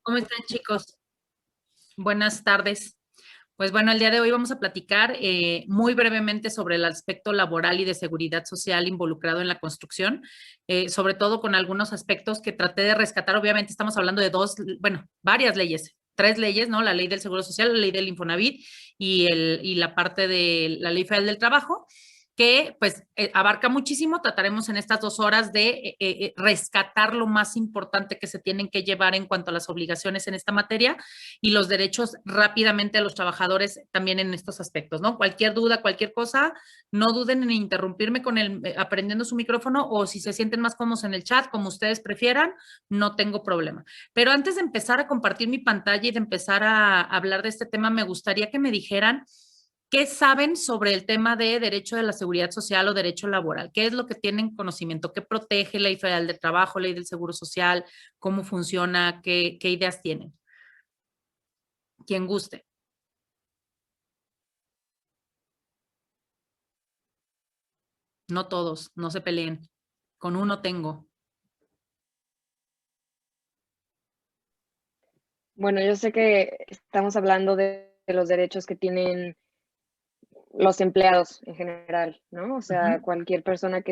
¿Cómo están, chicos? Buenas tardes. Pues bueno, el día de hoy vamos a platicar muy brevemente sobre el aspecto laboral y de seguridad social involucrado en la construcción, sobre todo con algunos aspectos que traté de rescatar. Obviamente estamos hablando de bueno, varias leyes, tres leyes, ¿no? La ley del Seguro Social, la ley del Infonavit y la parte de la ley federal del trabajo, que pues abarca muchísimo. Trataremos en estas 2 horas de rescatar lo más importante que se tienen que llevar en cuanto a las obligaciones en esta materia y los derechos rápidamente a los trabajadores también en estos aspectos, ¿no? Cualquier duda, cualquier cosa, no duden en interrumpirme con aprendiendo su micrófono, o si se sienten más cómodos en el chat, como ustedes prefieran, no tengo problema. Pero antes de empezar a compartir mi pantalla y de empezar a hablar de este tema, me gustaría que me dijeran ¿qué saben sobre el tema de derecho de la seguridad social o derecho laboral? ¿Qué es lo que tienen conocimiento? ¿Qué protege la ley federal del trabajo, ley del seguro social? ¿Cómo funciona? ¿Qué ideas tienen? Quien guste. No todos, no se peleen. Con uno tengo. Bueno, yo sé que estamos hablando de los derechos que tienen los empleados en general, ¿no? O sea, Ujú. cualquier persona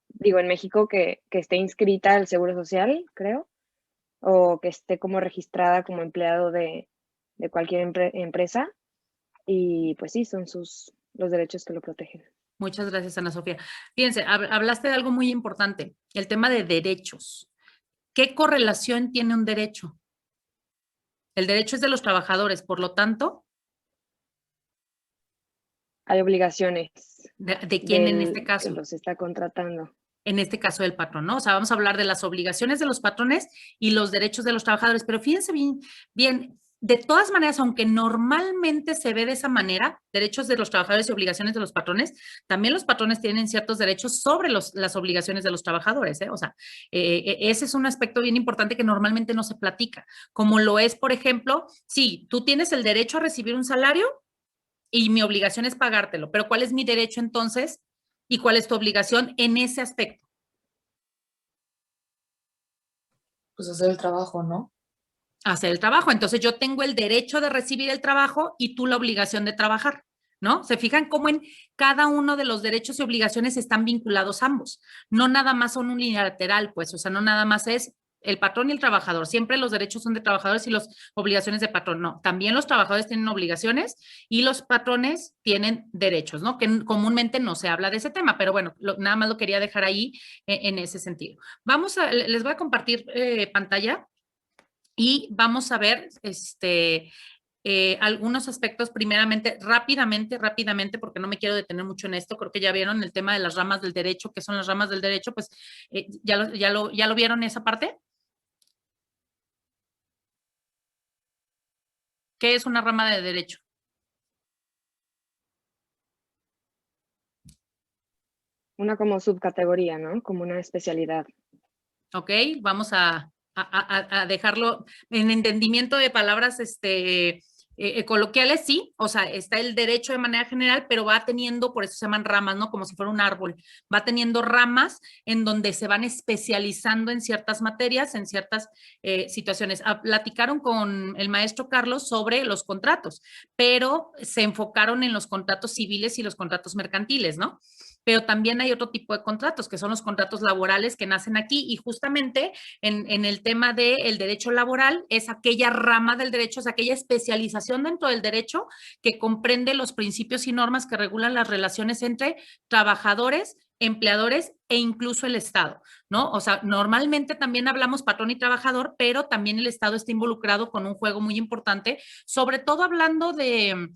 digo, en México que esté inscrita al Seguro Social, creo, o que esté como registrada como empleado de cualquier empresa. Y pues sí, son los derechos que lo protegen. Muchas gracias, Ana Sofía. Fíjense, hablaste de algo muy importante, el tema de derechos. ¿Qué correlación tiene un derecho? El derecho es de los trabajadores, por lo tanto, Hay obligaciones ¿de quién en este del que caso? los está contratando. En este caso del patrón, ¿no? O sea, vamos a hablar de las obligaciones de los patrones y los derechos de los trabajadores, pero fíjense bien, de todas maneras, aunque normalmente se ve de esa manera, derechos de los trabajadores y obligaciones de los patrones, también los patrones tienen ciertos derechos sobre las obligaciones de los trabajadores, ¿eh? O sea, ese es un aspecto bien importante que normalmente no se platica, como lo es, por ejemplo, sí, tú tienes el derecho a recibir un salario y mi obligación es pagártelo, pero ¿cuál es mi derecho entonces y cuál es tu obligación en ese aspecto? Pues hacer el trabajo, ¿no? Hacer el trabajo. Entonces yo tengo el derecho de recibir el trabajo y tú la obligación de trabajar, ¿no? ¿Se fijan cómo en cada uno de los derechos y obligaciones están vinculados ambos? No nada más son unilateral, pues, o sea, no nada más es el patrón y el trabajador. Siempre los derechos son de trabajadores y las obligaciones de patrón. No, también los trabajadores tienen obligaciones y los patrones tienen derechos, ¿no? Que comúnmente no se habla de ese tema, pero bueno, nada más lo quería dejar ahí en ese sentido. Les voy a compartir pantalla y vamos a ver algunos aspectos, primeramente, rápidamente, porque no me quiero detener mucho en esto. Creo que ya vieron el tema de las ramas del derecho. ¿Qué son las ramas del derecho? Pues ya lo vieron esa parte. ¿Qué es una rama de derecho? Una como subcategoría, ¿no? Como una especialidad. Ok, vamos a dejarlo en entendimiento de palabras coloquiales, sí, o sea, está el derecho de manera general, pero va teniendo, por eso se llaman ramas, ¿no? Como si fuera un árbol, va teniendo ramas en donde se van especializando en ciertas materias, en ciertas situaciones. Platicaron con el maestro Carlos sobre los contratos, pero se enfocaron en los contratos civiles y los contratos mercantiles, ¿no? Pero también hay otro tipo de contratos, que son los contratos laborales que nacen aquí, y justamente en el tema del derecho laboral es aquella rama del derecho, es aquella especialización dentro del derecho que comprende los principios y normas que regulan las relaciones entre trabajadores, empleadores e incluso el Estado, ¿no? O sea, normalmente también hablamos patrón y trabajador, pero también el Estado está involucrado con un juego muy importante, sobre todo hablando en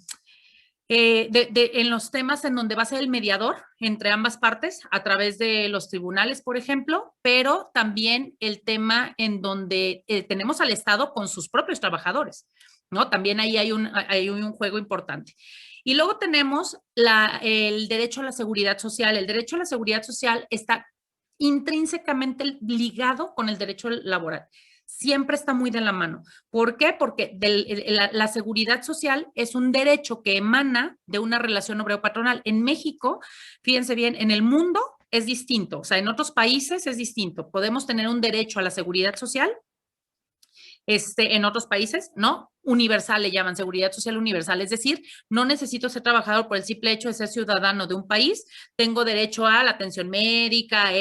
los temas en donde va a ser el mediador entre ambas partes a través de los tribunales, por ejemplo, pero también el tema en donde tenemos al Estado con sus propios trabajadores, ¿no? También ahí hay un juego importante. Y luego tenemos el derecho a la seguridad social. El derecho a la seguridad social está intrínsecamente ligado con el derecho laboral. Siempre está muy de la mano. ¿Por qué? Porque la seguridad social es un derecho que emana de una relación obrero-patronal. En México, fíjense bien, en el mundo es distinto, o sea, en otros países es distinto. Podemos tener un derecho a la seguridad social en otros países, ¿no? Universal le llaman, seguridad social universal, es decir, no necesito ser trabajador por el simple hecho de ser ciudadano de un país, tengo derecho a la atención médica,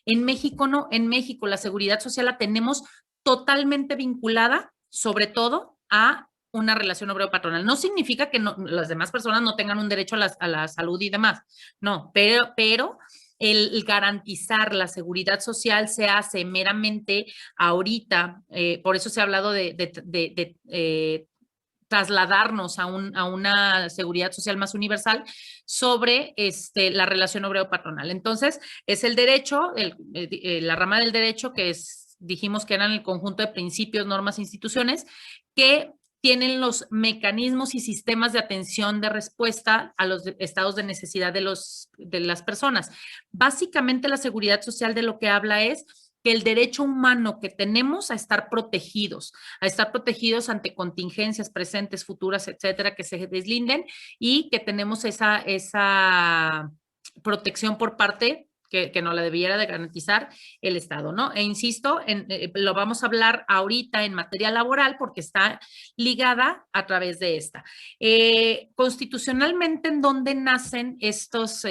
En México no, en México la seguridad social la tenemos totalmente vinculada, sobre todo, a una relación obrero-patronal. No significa que las demás personas no tengan un derecho a la salud y demás, no, pero el garantizar la seguridad social se hace meramente ahorita, por eso se ha hablado de trasladarnos a una seguridad social más universal sobre la relación obrero-patronal. Entonces, es el derecho, la rama del derecho que dijimos que eran el conjunto de principios, normas, instituciones, que tienen los mecanismos y sistemas de atención de respuesta a los estados de necesidad de las personas. Básicamente, la seguridad social de lo que habla es que el derecho humano que tenemos a estar protegidos ante contingencias presentes, futuras, etcétera, que se deslinden y que tenemos esa protección por parte que no la debiera de garantizar el Estado, ¿no? E insisto, lo vamos a hablar ahorita en materia laboral porque está ligada a través de esta. Constitucionalmente, ¿en dónde nacen estos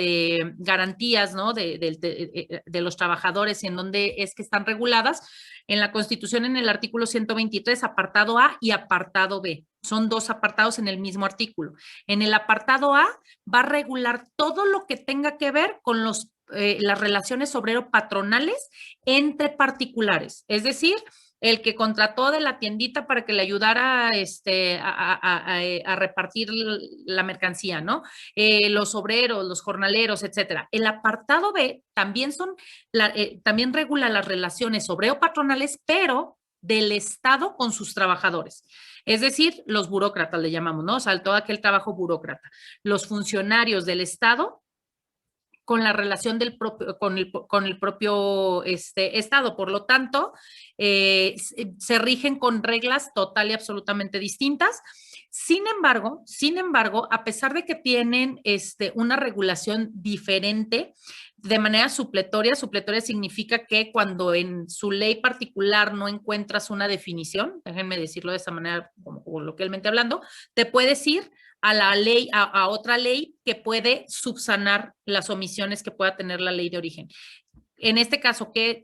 garantías, ¿no? de los trabajadores y en dónde es que están reguladas? En la Constitución, en el artículo 123, apartado A y apartado B. Son dos apartados en el mismo artículo. En el apartado A va a regular todo lo que tenga que ver con las relaciones obrero-patronales entre particulares. Es decir, el que contrató de la tiendita para que le ayudara a repartir la mercancía, ¿no? Los obreros, los jornaleros, etcétera. El apartado B también también regula las relaciones obrero-patronales, pero del Estado con sus trabajadores. Es decir, los burócratas le llamamos, ¿no? O sea, todo aquel trabajo burócrata. Los funcionarios del Estado con la relación con el propio Estado. Por lo tanto, se rigen con reglas total y absolutamente distintas. Sin embargo, a pesar de que tienen una regulación diferente, de manera supletoria significa que cuando en su ley particular no encuentras una definición, déjenme decirlo de esa manera, como coloquialmente hablando, te puedes ir a la ley, a otra ley que puede subsanar las omisiones que pueda tener la ley de origen. En este caso, ¿qué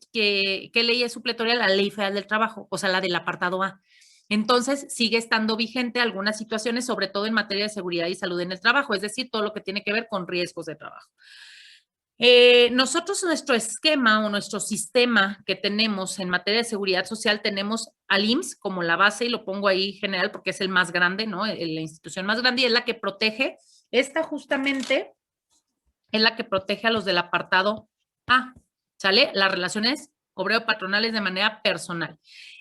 ley es supletoria? La Ley Federal del Trabajo, o sea, la del apartado A. Entonces, sigue estando vigente algunas situaciones, sobre todo en materia de seguridad y salud en el trabajo, es decir, todo lo que tiene que ver con riesgos de trabajo. Nosotros, nuestro esquema o nuestro sistema que tenemos en materia de seguridad social, tenemos al IMSS como la base, y lo pongo ahí general porque es el más grande, ¿no? La institución más grande y es la que protege, esta justamente es la que protege a los del apartado A, ¿sale? Las relaciones obrero-patronales de manera personal.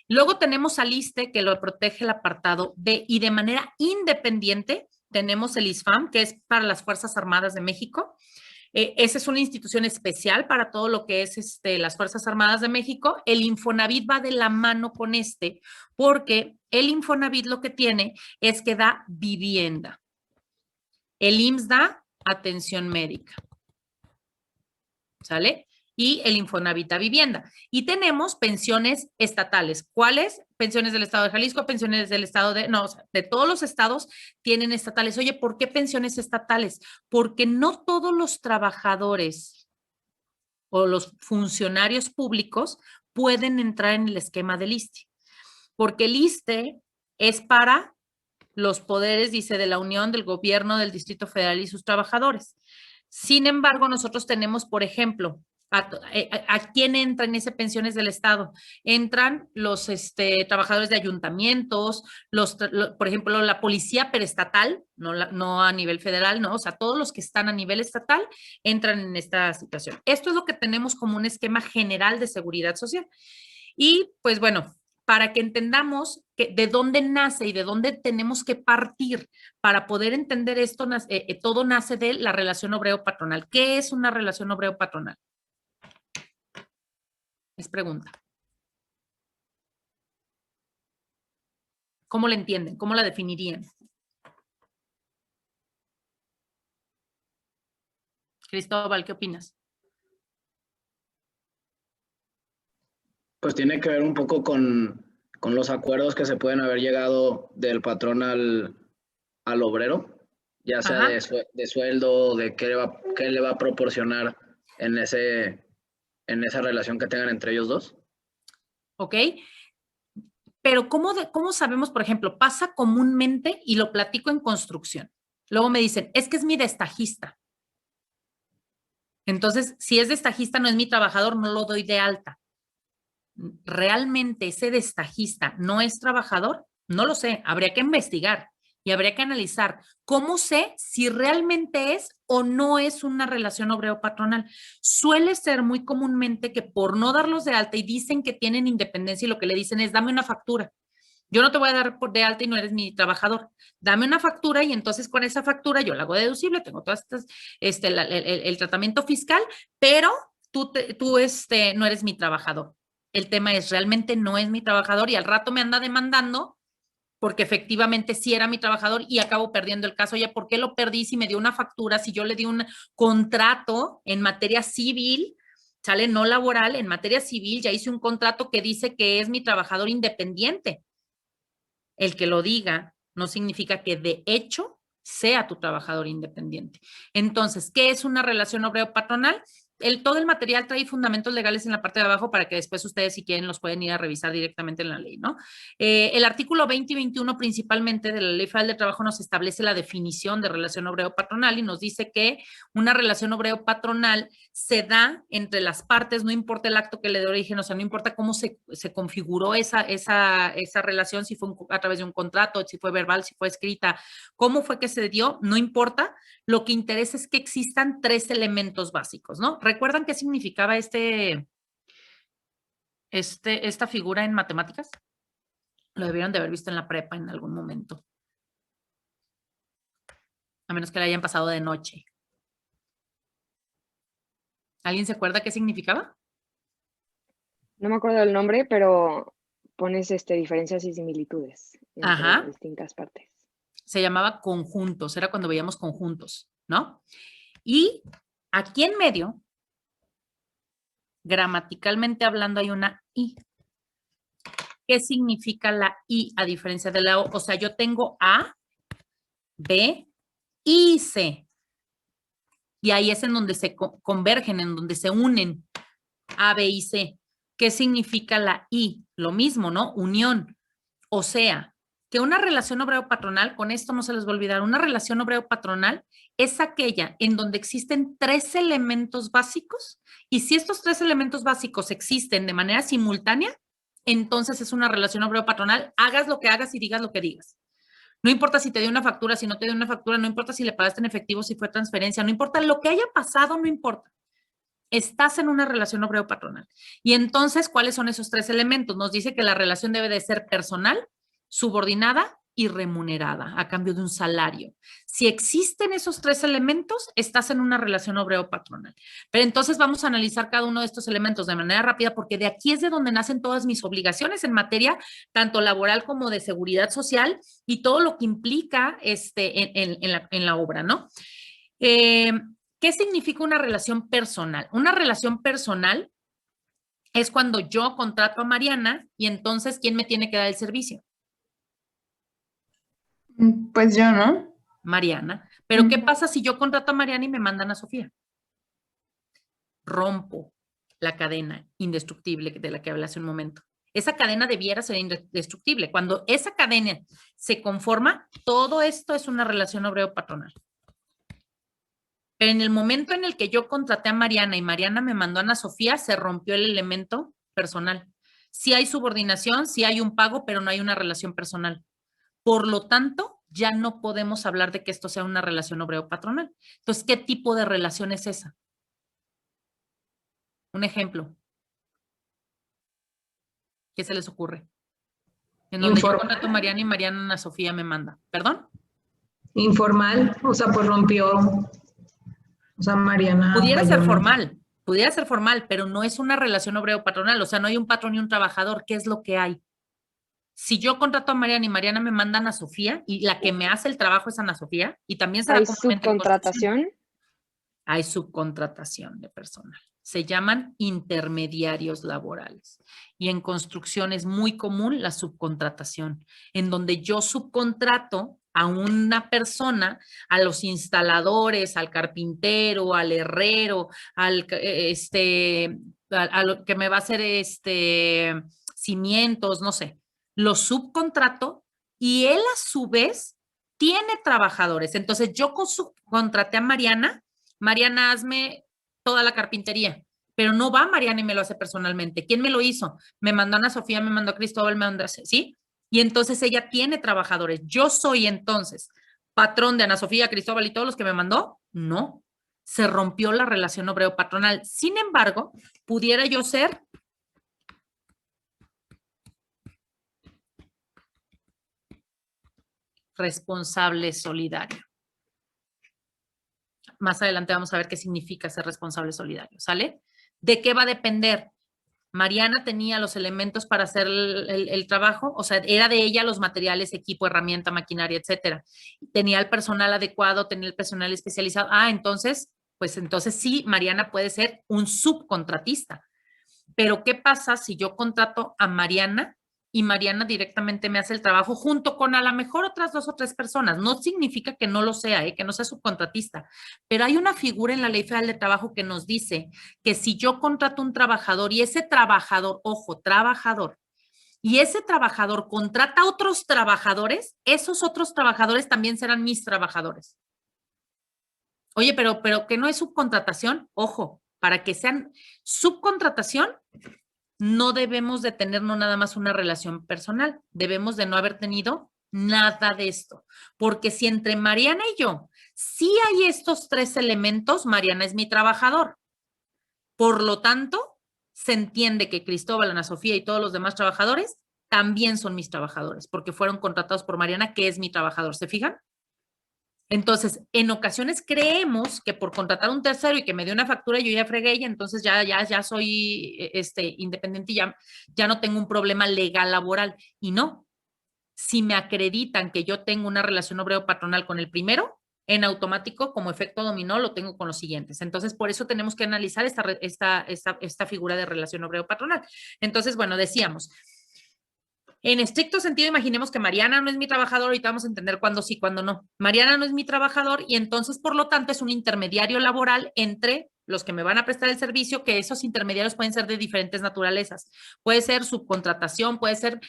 Luego tenemos al ISSSTE que lo protege el apartado B y de manera independiente tenemos el ISFAM, que es para las Fuerzas Armadas de México. Esa es una institución especial para todo lo que es las Fuerzas Armadas de México. El Infonavit va de la mano con porque el Infonavit lo que tiene es que da vivienda. El IMSS da atención médica. ¿Sale? Y el Infonavit da vivienda. Y tenemos pensiones estatales. ¿Cuáles? Pensiones del Estado de Jalisco, pensiones del Estado de todos los estados tienen estatales. Oye, ¿por qué pensiones estatales? Porque no todos los trabajadores o los funcionarios públicos pueden entrar en el esquema del ISSSTE. Porque el ISSSTE es para los poderes, dice, de la Unión, del Gobierno, del Distrito Federal y sus trabajadores. Sin embargo, nosotros tenemos, por ejemplo, ¿a quién entran esas pensiones del Estado? Entran los trabajadores de ayuntamientos, por ejemplo, la policía perestatal, no a nivel federal, ¿no? O sea, todos los que están a nivel estatal entran en esta situación. Esto es lo que tenemos como un esquema general de seguridad social. Y pues bueno, para que entendamos de dónde nace y de dónde tenemos que partir para poder entender esto, todo nace de la relación obrero-patronal. ¿Qué es una relación obrero-patronal? Es pregunta. ¿Cómo la entienden? ¿Cómo la definirían? Cristóbal, ¿qué opinas? Pues tiene que ver un poco con con los acuerdos que se pueden haber llegado del patrón al obrero, ya sea de sueldo, de qué le va a proporcionar en esa relación que tengan entre ellos dos. ¿Ok? Pero ¿cómo sabemos, por ejemplo, pasa comúnmente y lo platico en construcción? Luego me dicen, es que es mi destajista. Entonces, si es destajista, no es mi trabajador, no lo doy de alta. ¿Realmente ese destajista no es trabajador? No lo sé, habría que investigar y habría que analizar cómo sé si realmente es o no es una relación obrero-patronal. Suele ser muy comúnmente que por no darlos de alta y dicen que tienen independencia y lo que le dicen es dame una factura. Yo no te voy a dar de alta y no eres mi trabajador. Dame una factura y entonces con esa factura yo la hago deducible, tengo todas estas, el tratamiento fiscal, pero tú no eres mi trabajador. El tema es, realmente no es mi trabajador y al rato me anda demandando porque efectivamente sí era mi trabajador y acabo perdiendo el caso. Ya, ¿por qué lo perdí si me dio una factura, si yo le di un contrato en materia civil, sale no laboral, en materia civil ya hice un contrato que dice que es mi trabajador independiente? El que lo diga no significa que de hecho sea tu trabajador independiente. Entonces, ¿qué es una relación obrero-patronal? Todo el material trae fundamentos legales en la parte de abajo para que después ustedes, si quieren, los pueden ir a revisar directamente en la ley, ¿no? El artículo 20 y 21 principalmente de la Ley Federal de Trabajo nos establece la definición de relación obrero-patronal y nos dice que una relación obrero-patronal se da entre las partes, no importa el acto que le dé origen, o sea, no importa cómo se configuró esa relación, si fue a través de un contrato, si fue verbal, si fue escrita, cómo fue que se dio, no importa. Lo que interesa es que existan 3 elementos básicos, ¿no? ¿Recuerdan qué significaba esta figura en matemáticas? Lo debieron de haber visto en la prepa en algún momento. A menos que la hayan pasado de noche. ¿Alguien se acuerda qué significaba? No me acuerdo del nombre, pero pones diferencias y similitudes entre distintas partes. Se llamaba conjuntos, era cuando veíamos conjuntos, ¿no? Y aquí en medio, gramaticalmente hablando, hay una I. ¿Qué significa la I a diferencia de la O? O sea, yo tengo A, B y C. Y ahí es en donde se convergen, en donde se unen A, B y C. ¿Qué significa la I? Lo mismo, ¿no? Unión. O sea, que una relación obrero-patronal, con esto no se les va a olvidar, una relación obrero-patronal es aquella en donde existen 3 elementos básicos y si estos 3 elementos básicos existen de manera simultánea, entonces es una relación obrero-patronal, hagas lo que hagas y digas lo que digas. No importa si te dio una factura, si no te dio una factura, no importa si le pagaste en efectivo, si fue transferencia, no importa lo que haya pasado, no importa. Estás en una relación obrero-patronal. Y entonces, ¿cuáles son esos 3 elementos? Nos dice que la relación debe de ser personal, subordinada y remunerada a cambio de un salario. Si existen esos 3 elementos, estás en una relación obrero-patronal. Pero entonces vamos a analizar cada uno de estos elementos de manera rápida porque de aquí es de donde nacen todas mis obligaciones en materia tanto laboral como de seguridad social y todo lo que implica en la obra, ¿no? ¿Qué significa una relación personal? Una relación personal es cuando yo contrato a Mariana y entonces, ¿quién me tiene que dar el servicio? Pues yo, ¿no? Mariana. Pero ¿qué pasa si yo contrato a Mariana y me mandan a Sofía? Rompo la cadena indestructible de la que hablé hace un momento. Esa cadena debiera ser indestructible. Cuando esa cadena se conforma, todo esto es una relación obrero-patronal. Pero en el momento en el que yo contraté a Mariana y Mariana me mandó a Ana Sofía, se rompió el elemento personal. Sí hay subordinación, sí hay un pago, pero no hay una relación personal. Por lo tanto, ya no podemos hablar de que esto sea una relación obrero-patronal. Entonces, ¿qué tipo de relación es esa? Un ejemplo. ¿Qué se les ocurre? En donde yo contrato a Mariana y Mariana Ana Sofía me manda. ¿Perdón? Informal, o sea, pues rompió, o sea, Mariana. Pudiera ser formal, pero no es una relación obrero-patronal, o sea, no hay un patrón y un trabajador. ¿Qué es lo que hay? Si yo contrato a Mariana y Mariana me mandan a Sofía y la que me hace el trabajo es Ana Sofía y también se da ¿Hay subcontratación? hay subcontratación de personal. Se llaman intermediarios laborales. Y en construcción es muy común la subcontratación, en donde yo subcontrato a una persona, a los instaladores, al carpintero, al herrero, a lo que me va a hacer cimientos, no sé. Lo subcontrato y él a su vez tiene trabajadores. Entonces yo subcontraté a Mariana. Mariana, hazme toda la carpintería, pero no va Mariana y me lo hace personalmente. ¿Quién me lo hizo? Me mandó Ana Sofía, me mandó Cristóbal, me mandó, ¿sí? Y entonces ella tiene trabajadores. Yo soy entonces patrón de Ana Sofía, Cristóbal y todos los que me mandó. No, se rompió la relación obrero-patronal. Sin embargo, pudiera yo ser responsable solidario. Más adelante vamos a ver qué significa ser responsable solidario, ¿sale? ¿De qué va a depender? Mariana tenía los elementos para hacer el trabajo, o sea, era de ella los materiales, equipo, herramienta, maquinaria, etcétera. Tenía el personal adecuado, tenía el personal especializado. Entonces, pues entonces sí, Mariana puede ser un subcontratista. Pero ¿qué pasa si yo contrato a Mariana y Mariana directamente me hace el trabajo junto con a lo mejor otras 2 o 3 personas? No significa que no lo sea, que no sea subcontratista, pero hay una figura en la Ley Federal de Trabajo que nos dice que si yo contrato un trabajador y ese trabajador, ojo, trabajador, y ese trabajador contrata a otros trabajadores, esos otros trabajadores también serán mis trabajadores. Oye, pero que no es subcontratación, ojo, para que sean subcontratación, no debemos de tener no nada más una relación personal, debemos de no haber tenido nada de esto, porque si entre Mariana y yo sí hay estos 3 elementos, Mariana es mi trabajador. Por lo tanto, se entiende que Cristóbal, Ana Sofía y todos los demás trabajadores también son mis trabajadores, porque fueron contratados por Mariana, que es mi trabajador. ¿Se fijan? Entonces, en ocasiones creemos que por contratar un tercero y que me dé una factura, yo ya fregué y entonces ya soy independiente y ya no tengo un problema legal laboral. Y no, si me acreditan que yo tengo una relación obrero-patronal con el primero, en automático, como efecto dominó, lo tengo con los siguientes. Entonces, por eso tenemos que analizar esta figura de relación obrero-patronal. Entonces, bueno, decíamos, en estricto sentido, imaginemos que Mariana no es mi trabajador, ahorita vamos a entender cuándo sí, cuándo no. Mariana no es mi trabajador y entonces, por lo tanto, es un intermediario laboral entre los que me van a prestar el servicio, que esos intermediarios pueden ser de diferentes naturalezas. Puede ser subcontratación, puede ser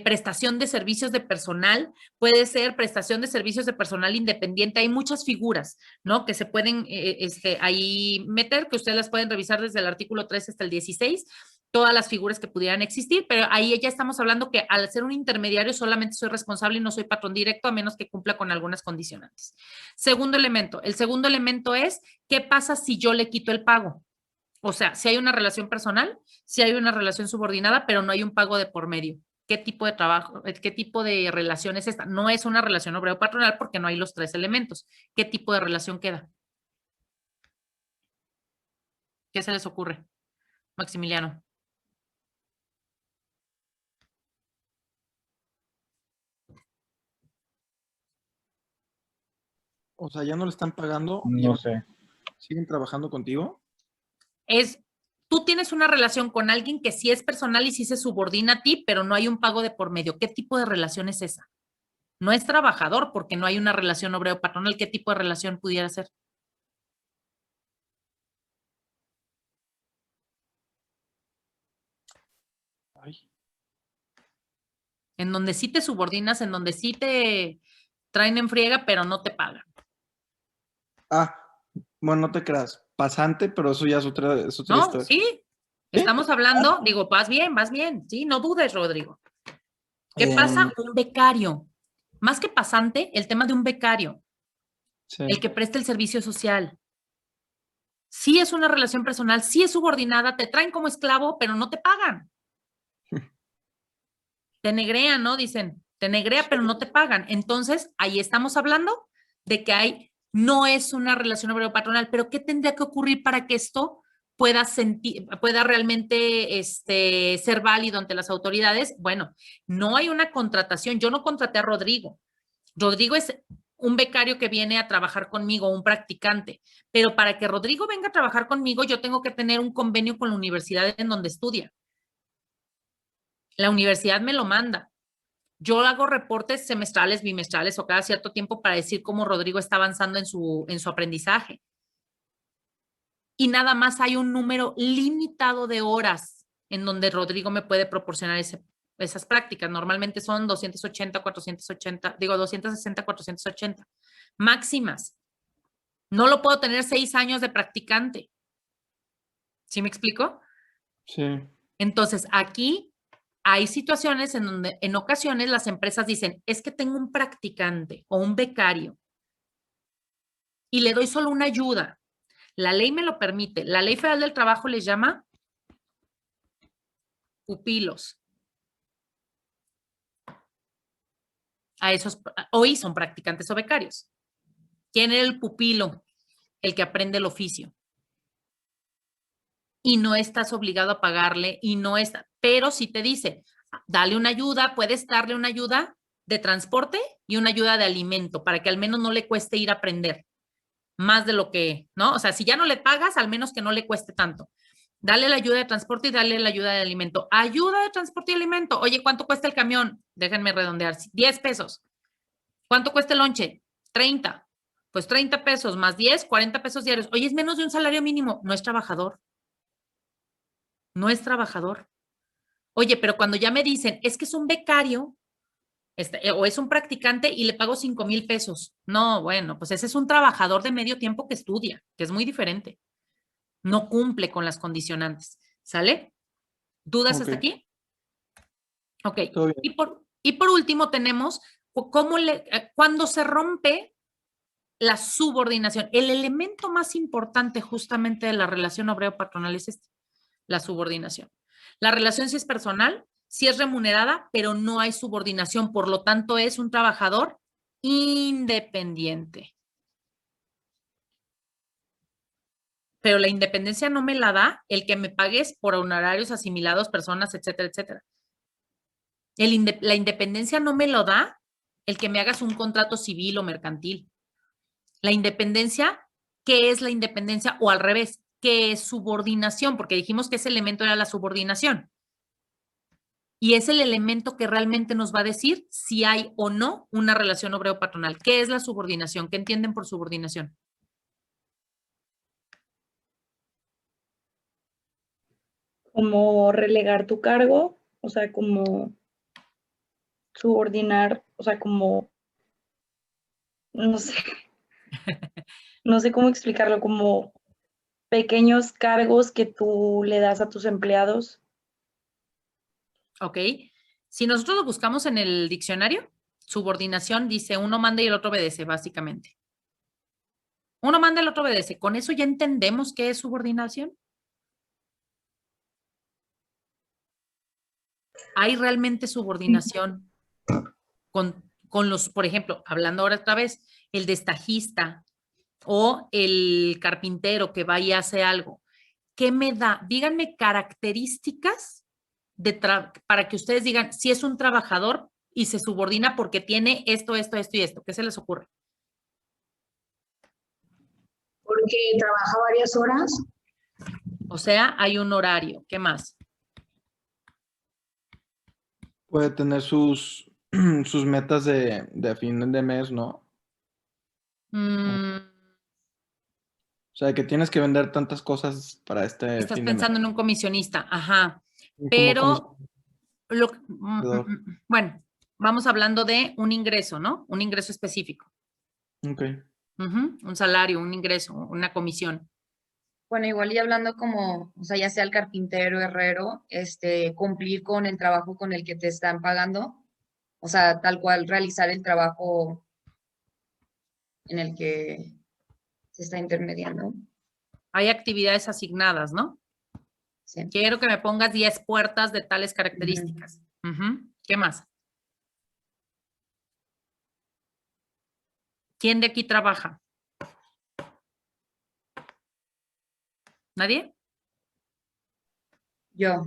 prestación de servicios de personal, puede ser prestación de servicios de personal independiente. Hay muchas figuras, ¿no? Que se pueden ahí meter, que ustedes las pueden revisar desde el artículo 13 hasta el 16, todas las figuras que pudieran existir, pero ahí ya estamos hablando que al ser un intermediario solamente soy responsable y no soy patrón directo, a menos que cumpla con algunas condicionantes. Segundo elemento, el segundo elemento es, ¿qué pasa si yo le quito el pago? O sea, si hay una relación personal, si hay una relación subordinada, pero no hay un pago de por medio. ¿Qué tipo de trabajo, qué tipo de relación es esta? No es una relación obrero-patronal porque no hay los 3 elementos. ¿Qué tipo de relación queda? ¿Qué se les ocurre, Maximiliano? O sea, ya no le están pagando. No sé. ¿Siguen trabajando contigo? Tú tienes una relación con alguien que sí es personal y sí se subordina a ti, pero no hay un pago de por medio. ¿Qué tipo de relación es esa? No es trabajador porque no hay una relación obrero-patronal. ¿Qué tipo de relación pudiera ser? Ay. En donde sí te subordinas, en donde sí te traen en friega, pero no te pagan. Bueno, no te creas. Pasante, pero eso ya es otra No, historia. sí. Estamos hablando, digo, vas bien. Sí, no dudes, Rodrigo. ¿Qué pasa? Un becario. Más que pasante, el tema de un becario. Sí. El que presta el servicio social. Sí es una relación personal, sí es subordinada, te traen como esclavo, pero no te pagan. Te negrean, ¿no? Dicen, te negrea, pero no te pagan. Entonces, ahí estamos hablando de que no es una relación obrero-patronal, pero ¿qué tendría que ocurrir para que esto pueda realmente ser válido ante las autoridades? Bueno, no hay una contratación. Yo no contraté a Rodrigo. Rodrigo es un becario que viene a trabajar conmigo, un practicante, pero para que Rodrigo venga a trabajar conmigo, yo tengo que tener un convenio con la universidad en donde estudia. La universidad me lo manda. Yo hago reportes semestrales, bimestrales o cada cierto tiempo para decir cómo Rodrigo está avanzando en su aprendizaje. Y nada más hay un número limitado de horas en donde Rodrigo me puede proporcionar esas prácticas. Normalmente son 260, 480 máximas. No lo puedo tener 6 años de practicante. ¿Sí me explico? Sí. Entonces, aquí hay situaciones en donde en ocasiones las empresas dicen, es que tengo un practicante o un becario y le doy solo una ayuda. La ley me lo permite. La Ley Federal del Trabajo les llama pupilos. A esos, hoy son practicantes o becarios. ¿Quién es el pupilo? El que aprende el oficio. Y no estás obligado a pagarle y no está, pero si te dice, dale una ayuda, puedes darle una ayuda de transporte y una ayuda de alimento para que al menos no le cueste ir a aprender más de lo que, ¿no? O sea, si ya no le pagas, al menos que no le cueste tanto. Dale la ayuda de transporte y dale la ayuda de alimento. Ayuda de transporte y alimento. Oye, ¿cuánto cuesta el camión? Déjenme redondear. 10 pesos. ¿Cuánto cuesta el lonche? 30. Pues 30 pesos más 10, 40 pesos diarios. Oye, es menos de un salario mínimo. No es trabajador. No es trabajador. Oye, pero cuando ya me dicen, es que es un becario o es un practicante y le pago 5,000 pesos. No, bueno, pues ese es un trabajador de medio tiempo que estudia, que es muy diferente. No cumple con las condicionantes. ¿Sale? ¿Dudas hasta Ok. aquí? Ok. Todo bien. Y por último tenemos cuando se rompe la subordinación. El elemento más importante justamente de la relación obrero-patronal es la subordinación. La relación sí es personal, sí es remunerada, pero no hay subordinación. Por lo tanto, es un trabajador independiente. Pero la independencia no me la da el que me pagues por honorarios asimilados, personas, etcétera, etcétera. La independencia no me lo da el que me hagas un contrato civil o mercantil. La independencia, ¿qué es la independencia? O al revés, ¿qué es subordinación? Porque dijimos que ese elemento era la subordinación. Y es el elemento que realmente nos va a decir si hay o no una relación obrero-patronal. ¿Qué es la subordinación? ¿Qué entienden por subordinación? Como relegar tu cargo, o sea, como subordinar, o sea, como, no sé, no sé cómo explicarlo, como pequeños cargos que tú le das a tus empleados. ¿Ok? Si nosotros lo buscamos en el diccionario, subordinación dice uno manda y el otro obedece, básicamente. Uno manda y el otro obedece. ¿Con eso ya entendemos qué es subordinación? ¿Hay realmente subordinación con los, por ejemplo, hablando ahora otra vez, el destajista o el carpintero que va y hace algo? ¿Qué me da? Díganme características para que ustedes digan si es un trabajador y se subordina porque tiene esto, esto, esto y esto. ¿Qué se les ocurre? Porque trabaja varias horas. O sea, hay un horario. ¿Qué más? Puede tener sus, sus metas de fin de mes, ¿no? Mm, O sea, que tienes que vender tantas cosas para este estás fin de mes. pensando en un comisionista, ajá. Como Pero, comisionador. bueno, vamos hablando de un ingreso, ¿no? Un ingreso específico. Ok. Un salario, un ingreso, una comisión. Bueno, igual y hablando como, o sea, ya sea el carpintero, herrero, cumplir con el trabajo con el que te están pagando, o sea, tal cual realizar el trabajo en el que se está intermediando. Hay actividades asignadas, ¿no? Sí. Quiero que me pongas 10 puertas de tales características. ¿Qué más? ¿Quién de aquí trabaja? ¿Nadie? Yo.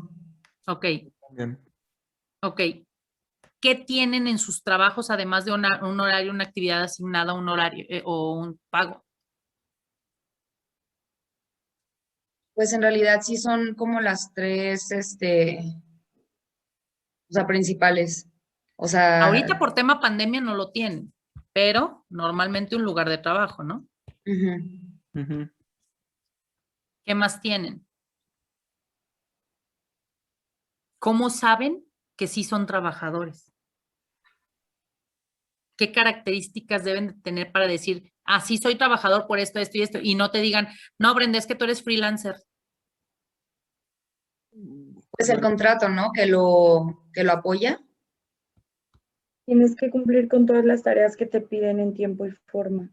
Ok, Bien. ok. ¿qué tienen en sus trabajos además de un horario, una actividad asignada, un horario o un pago? Pues en realidad sí son como las tres, o sea, principales. O sea, Ahorita por tema pandemia no lo tienen, pero normalmente un lugar de trabajo, ¿no? ujú. Ujú. ¿Qué más tienen? ¿Cómo saben que sí son trabajadores? ¿Qué características deben de tener para decir, ah, sí soy trabajador por esto, esto y esto? Y no te digan, no, Brenda, es que tú eres freelancer. Pues el contrato, ¿no? Que lo apoya. Tienes que cumplir con todas las tareas que te piden en tiempo y forma.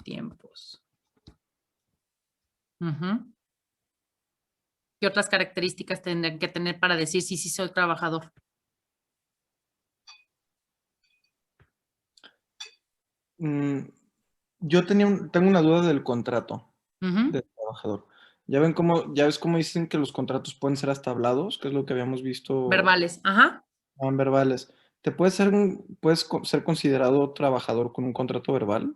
Tiempos. Ujú. ¿Qué otras características tendrán que tener para decir sí, sí soy trabajador? Yo tengo una duda del contrato Ujú. del trabajador. Ya ves cómo dicen que los contratos pueden ser hasta hablados, que es lo que habíamos visto Verbales. Ajá. en verbales. Puedes ser considerado trabajador con un contrato verbal?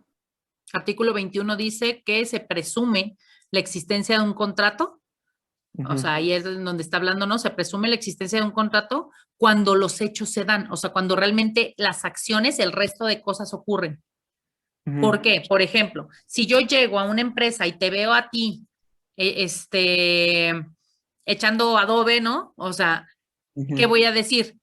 Artículo 21 dice que se presume la existencia de un contrato. O Ujú, sea, ahí es donde está hablando, ¿no? Se presume la existencia de un contrato cuando los hechos se dan, o sea, cuando realmente las acciones, el resto de cosas ocurren. ¿Por ujú, qué? Por ejemplo, si yo llego a una empresa y te veo a ti, echando adobe, ¿no? O sea, ¿qué ujú, voy a decir?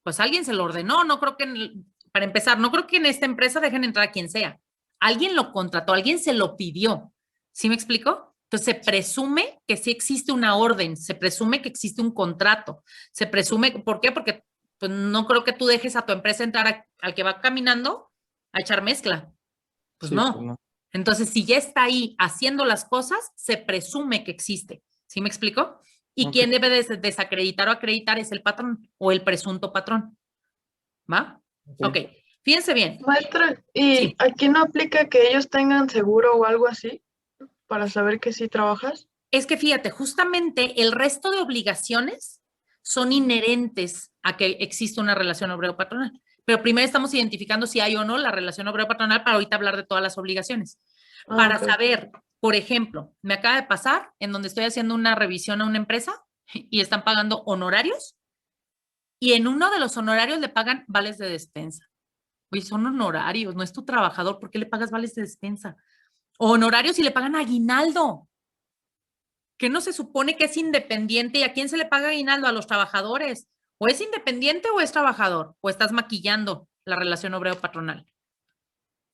Pues alguien se lo ordenó, no creo que, para empezar, no creo que en esta empresa dejen entrar a quien sea. Alguien lo contrató, alguien se lo pidió. ¿Sí me explico? Entonces se presume que sí existe una orden, se presume que existe un contrato, se presume, ¿por qué? Porque pues, no creo que tú dejes a tu empresa entrar al que va caminando a echar mezcla. Pues sí, pues no. no. Entonces, si ya está ahí haciendo las cosas, se presume que existe. ¿Sí me explico? Y Ok, quien debe desacreditar o acreditar es el patrón o el presunto patrón. ¿Va? Ok. ok. Fíjense bien. Maestra, ¿y Sí. aquí no aplica que ellos tengan seguro o algo así para saber que sí trabajas? Es que fíjate, justamente el resto de obligaciones son inherentes a que existe una relación obrero-patronal. Pero primero estamos identificando si hay o no la relación obrero-patronal para ahorita hablar de todas las obligaciones. Ah, Para ok. saber, por ejemplo, me acaba de pasar en donde estoy haciendo una revisión a una empresa y están pagando honorarios y en uno de los honorarios le pagan vales de despensa. Oye, son honorarios, no es tu trabajador, ¿por qué le pagas vales de despensa? O honorarios y le pagan aguinaldo, que no se supone que es independiente. ¿Y a quién se le paga aguinaldo? A los trabajadores. O es independiente o es trabajador, o estás maquillando la relación obrero-patronal.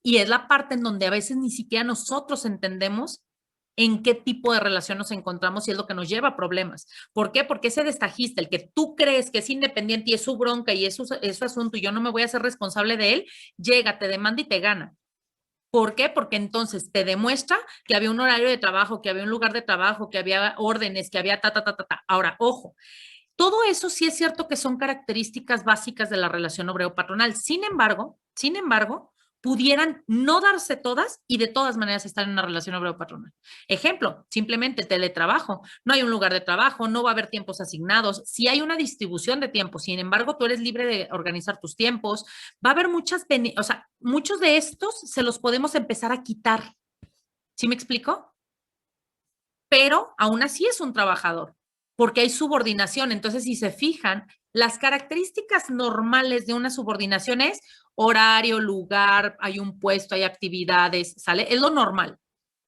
Y es la parte en donde a veces ni siquiera nosotros entendemos en qué tipo de relación nos encontramos y es lo que nos lleva a problemas. ¿Por qué? Porque ese destajista, el que tú crees que es independiente y es su bronca y es su asunto y yo no me voy a hacer responsable de él, llega, te demanda y te gana. ¿Por qué? Porque entonces te demuestra que había un horario de trabajo, que había un lugar de trabajo, que había órdenes, que había ta, ta, ta, ta, ta. Ahora, ojo, todo eso sí es cierto que son características básicas de la relación obrero-patronal. Sin embargo, pudieran no darse todas y de todas maneras estar en una relación obrero-patronal. Ejemplo, simplemente teletrabajo. No hay un lugar de trabajo, no va a haber tiempos asignados. Si hay una distribución de tiempos, sin embargo, tú eres libre de organizar tus tiempos. Va a haber o sea, muchos de estos se los podemos empezar a quitar. ¿Sí me explico? Pero aún así es un trabajador, porque hay subordinación. Entonces, si se fijan, las características normales de una subordinación es horario, lugar, hay un puesto, hay actividades, ¿sale? Es lo normal.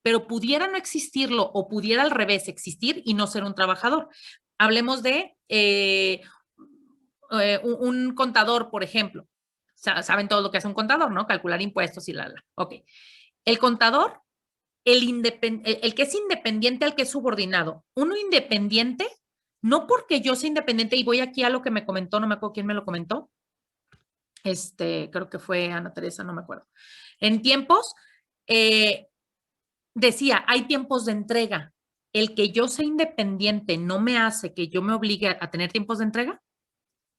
Pero pudiera no existirlo o pudiera al revés existir y no ser un trabajador. Hablemos de un contador, por ejemplo. Saben todo lo que hace un contador, ¿no? Calcular impuestos y la. Ok. El contador el que es independiente al que es subordinado. Uno independiente, no porque yo sea independiente y voy aquí a lo que me comentó, no me acuerdo quién me lo comentó, creo que fue Ana Teresa, no me acuerdo. En tiempos, decía, hay tiempos de entrega. El que yo sea independiente no me hace que yo me obligue a tener tiempos de entrega.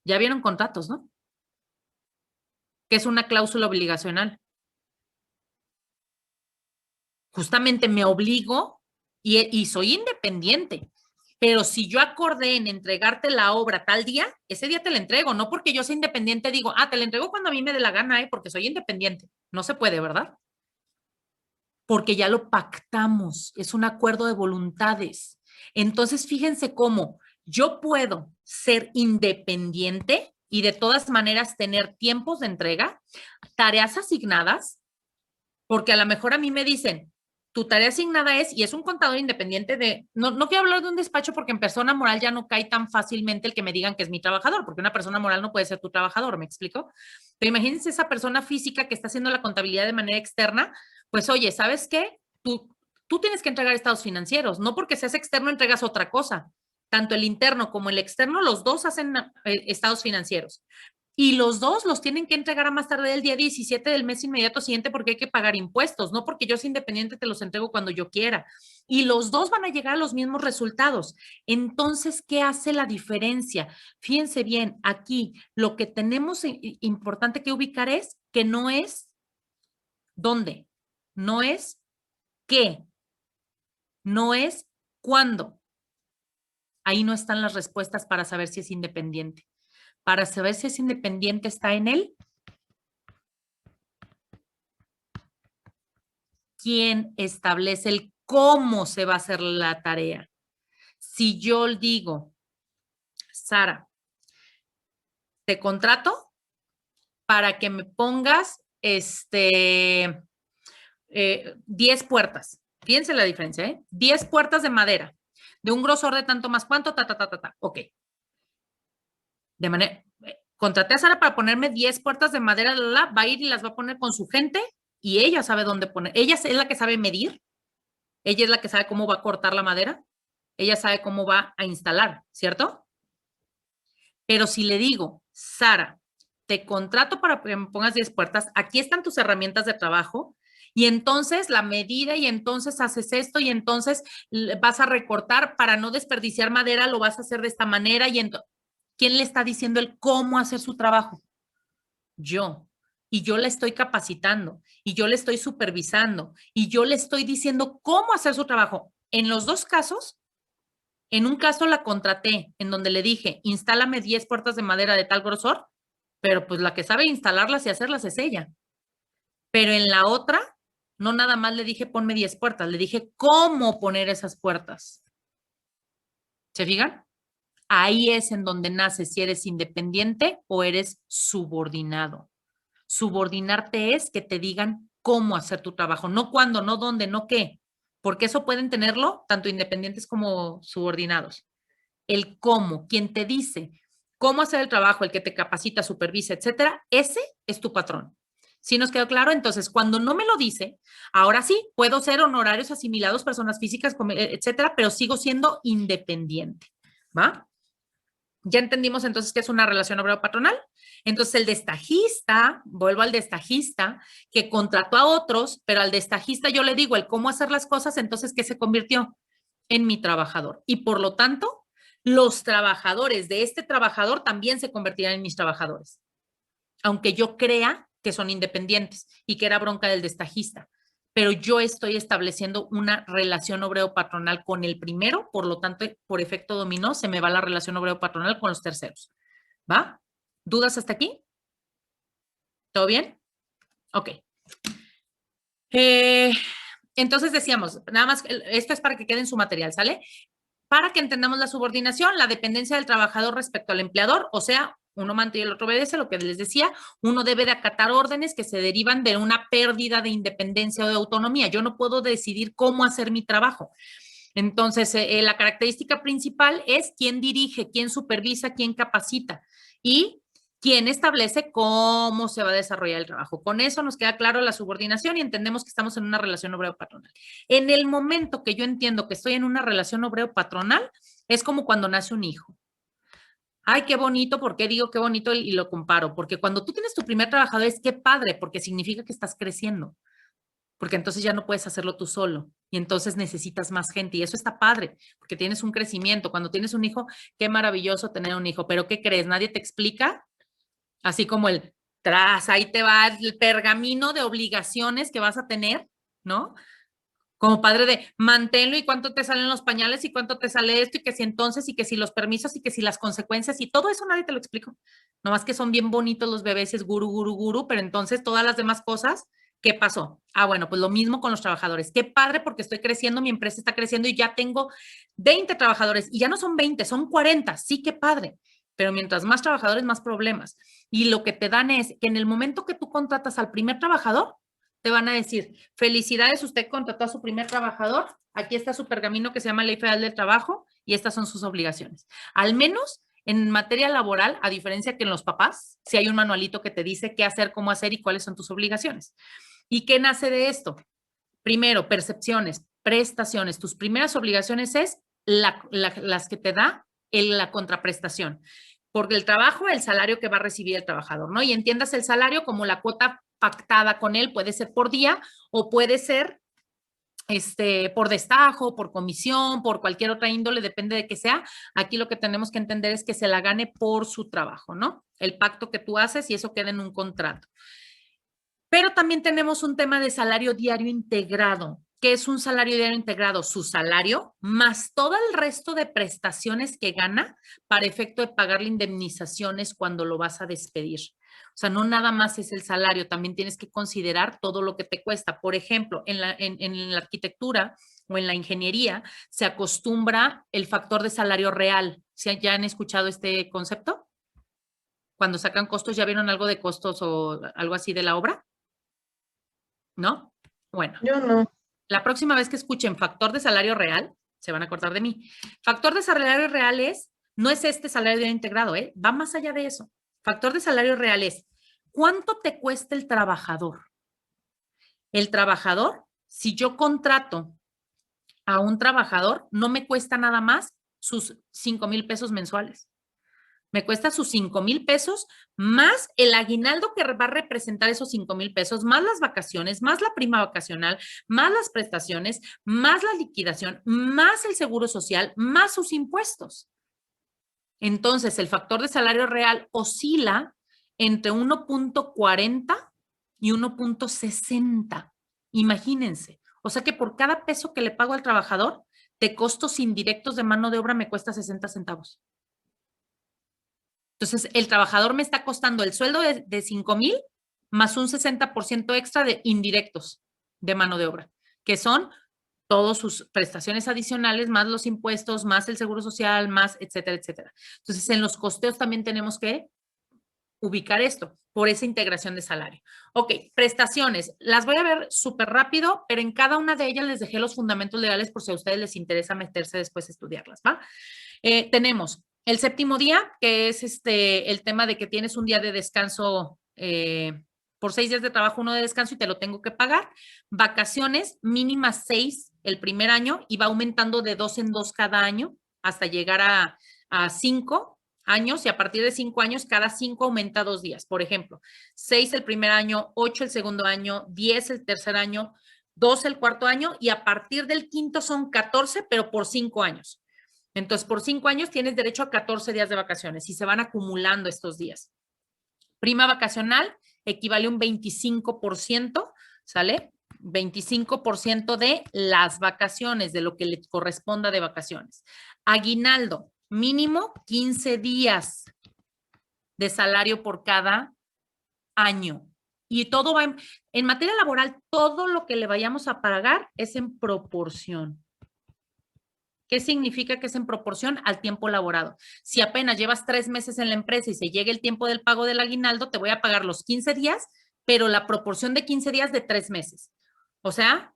Ya vieron contratos, ¿no? Que es una cláusula obligacional. Justamente me obligo y soy independiente, Pero si yo acordé en entregarte la obra tal día, ese día te la entrego, no porque yo sea independiente digo, te la entrego cuando a mí me dé la gana, porque soy independiente. No se puede, ¿verdad? Porque ya lo pactamos, es un acuerdo de voluntades. Entonces, fíjense cómo yo puedo ser independiente y de todas maneras tener tiempos de entrega, tareas asignadas, porque a lo mejor a mí me dicen, tu tarea asignada es, y es un contador independiente de, no quiero hablar de un despacho porque en persona moral ya no cae tan fácilmente el que me digan que es mi trabajador, porque una persona moral no puede ser tu trabajador, ¿me explico? Pero imagínense esa persona física que está haciendo la contabilidad de manera externa, pues oye, ¿sabes qué? Tú tienes que entregar estados financieros, no porque seas externo entregas otra cosa. Tanto el interno como el externo, los dos hacen estados financieros. Y los dos los tienen que entregar a más tarde del día 17 del mes inmediato siguiente porque hay que pagar impuestos, no porque yo sea independiente te los entrego cuando yo quiera. Y los dos van a llegar a los mismos resultados. Entonces, ¿qué hace la diferencia? Fíjense bien, aquí lo que tenemos importante que ubicar es que no es dónde, no es qué, no es cuándo. Ahí no están las respuestas para saber si es independiente. Para saber si es independiente está en él. ¿Quién establece el cómo se va a hacer la tarea? Si yo digo, Sara, te contrato para que me pongas 10 puertas. Fíjense la diferencia, ¿eh? 10 puertas de madera, de un grosor de tanto más cuánto, Ok. De manera, contraté a Sara para ponerme 10 puertas de madera, va a ir y las va a poner con su gente y ella sabe dónde poner. Ella es la que sabe medir, ella es la que sabe cómo va a cortar la madera, ella sabe cómo va a instalar, ¿cierto? Pero si le digo, Sara, te contrato para que me pongas 10 puertas, aquí están tus herramientas de trabajo y entonces la medida y entonces haces esto y entonces vas a recortar para no desperdiciar madera, lo vas a hacer de esta manera y entonces, ¿quién le está diciendo el cómo hacer su trabajo? Yo. Y yo le estoy capacitando, y yo le estoy supervisando, y yo le estoy diciendo cómo hacer su trabajo. En los dos casos, en un caso la contraté, en donde le dije, instálame 10 puertas de madera de tal grosor, pero pues la que sabe instalarlas y hacerlas es ella. Pero en la otra, no nada más le dije, ponme 10 puertas, le dije cómo poner esas puertas. ¿Se fijan? Ahí es en donde nace si eres independiente o eres subordinado. Subordinarte es que te digan cómo hacer tu trabajo, no cuándo, no dónde, no qué, porque eso pueden tenerlo tanto independientes como subordinados. El cómo, quien te dice cómo hacer el trabajo, el que te capacita, supervisa, etcétera, ese es tu patrón. ¿Sí nos quedó claro? Entonces, cuando no me lo dice, ahora sí, puedo ser honorarios asimilados, personas físicas, etcétera, pero sigo siendo independiente, ¿va? Ya entendimos entonces que es una relación obrero-patronal. Entonces el destajista, vuelvo al destajista, que contrató a otros, pero al destajista yo le digo el cómo hacer las cosas, entonces ¿qué se convirtió? En mi trabajador. Y por lo tanto, los trabajadores de este trabajador también se convertirán en mis trabajadores. Aunque yo crea que son independientes y que era bronca del destajista. Pero yo estoy estableciendo una relación obrero-patronal con el primero, por lo tanto, por efecto dominó, se me va la relación obrero-patronal con los terceros. ¿Va? ¿Dudas hasta aquí? ¿Todo bien? Ok. Entonces decíamos, nada más, esto es para que quede en su material, ¿sale? Para que entendamos la subordinación, la dependencia del trabajador respecto al empleador, o sea, uno manda y el otro obedece, lo que les decía, uno debe de acatar órdenes que se derivan de una pérdida de independencia o de autonomía. Yo no puedo decidir cómo hacer mi trabajo. Entonces, la característica principal es quién dirige, quién supervisa, quién capacita y quién establece cómo se va a desarrollar el trabajo. Con eso nos queda claro la subordinación y entendemos que estamos en una relación obrero-patronal. En el momento que yo entiendo que estoy en una relación obrero-patronal, es como cuando nace un hijo. Ay, qué bonito, ¿por qué digo qué bonito y lo comparo? Porque cuando tú tienes tu primer trabajador es qué padre, porque significa que estás creciendo, porque entonces ya no puedes hacerlo tú solo y entonces necesitas más gente y eso está padre, porque tienes un crecimiento. Cuando tienes un hijo, qué maravilloso tener un hijo, pero ¿qué crees? Nadie te explica, así como ahí te va el pergamino de obligaciones que vas a tener, ¿no? Como padre de manténlo y cuánto te salen los pañales y cuánto te sale esto y que si entonces y que si los permisos y que si las consecuencias y todo eso nadie te lo explica. Nomás que son bien bonitos los bebés, es guru, guru, guru, pero entonces todas las demás cosas, ¿qué pasó? Ah, bueno, pues lo mismo con los trabajadores. Qué padre porque estoy creciendo, mi empresa está creciendo y ya tengo 20 trabajadores y ya no son 20, son 40. Sí, qué padre. Pero mientras más trabajadores, más problemas. Y lo que te dan es que en el momento que tú contratas al primer trabajador, te van a decir, felicidades, usted contrató a su primer trabajador, aquí está su pergamino que se llama Ley Federal del Trabajo y estas son sus obligaciones. Al menos en materia laboral, a diferencia que en los papás, si hay un manualito que te dice qué hacer, cómo hacer y cuáles son tus obligaciones. ¿Y qué nace de esto? Primero, percepciones, prestaciones. Tus primeras obligaciones es las que te da la contraprestación. Porque el trabajo, el salario que va a recibir el trabajador, ¿no? Y entiendas el salario como la cuota pactada con él, puede ser por día o puede ser por destajo, por comisión, por cualquier otra índole, depende de qué sea. Aquí lo que tenemos que entender es que se la gane por su trabajo, ¿no? El pacto que tú haces y eso queda en un contrato. Pero también tenemos un tema de salario diario integrado. ¿Qué es un salario diario integrado? Su salario más todo el resto de prestaciones que gana para efecto de pagarle indemnizaciones cuando lo vas a despedir. O sea, no nada más es el salario, también tienes que considerar todo lo que te cuesta. Por ejemplo, en la arquitectura o en la ingeniería se acostumbra el factor de salario real. ¿Sí? ¿Ya han escuchado este concepto? Cuando sacan costos, ¿ya vieron algo de costos o algo así de la obra? ¿No? Bueno. Yo no. La próxima vez que escuchen factor de salario real, se van a acordar de mí. Factor de salario real no es este salario integrado, va más allá de eso. Factor de salario real es, ¿cuánto te cuesta el trabajador? El trabajador, si yo contrato a un trabajador, no me cuesta nada más sus 5,000 pesos mensuales. Me cuesta sus 5,000 pesos más el aguinaldo que va a representar esos 5,000 pesos, más las vacaciones, más la prima vacacional, más las prestaciones, más la liquidación, más el seguro social, más sus impuestos. Entonces, el factor de salario real oscila entre 1.40 y 1.60. Imagínense. O sea que por cada peso que le pago al trabajador, de costos indirectos de mano de obra me cuesta 60 centavos. Entonces, el trabajador me está costando el sueldo de 5,000 más un 60% extra de indirectos de mano de obra, que son todas sus prestaciones adicionales, más los impuestos, más el seguro social, más etcétera, etcétera. Entonces, en los costeos también tenemos que ubicar esto por esa integración de salario. Ok, prestaciones. Las voy a ver súper rápido, pero en cada una de ellas les dejé los fundamentos legales por si a ustedes les interesa meterse después a estudiarlas, ¿va? Tenemos el séptimo día, que es el tema de que tienes un día de descanso, por 6 días de trabajo, 1 de descanso y te lo tengo que pagar. Vacaciones mínimas 6 el primer año y va aumentando de 2 en 2 cada año hasta llegar a 5 años y a partir de 5 años, cada 5 aumenta 2 días. Por ejemplo, 6 el primer año, 8 el segundo año, 10 el tercer año, 12 el cuarto año y a partir del quinto son 14, pero por 5 años. Entonces, por 5 años tienes derecho a 14 días de vacaciones y se van acumulando estos días. Prima vacacional equivale a un 25%, ¿sale? 25% de las vacaciones, de lo que le corresponda de vacaciones. Aguinaldo, mínimo 15 días de salario por cada año. Y todo va en materia laboral, todo lo que le vayamos a pagar es en proporción. ¿Qué significa que es en proporción al tiempo laborado? Si apenas llevas 3 meses en la empresa y se llega el tiempo del pago del aguinaldo, te voy a pagar los 15 días, pero la proporción de 15 días de 3 meses. O sea,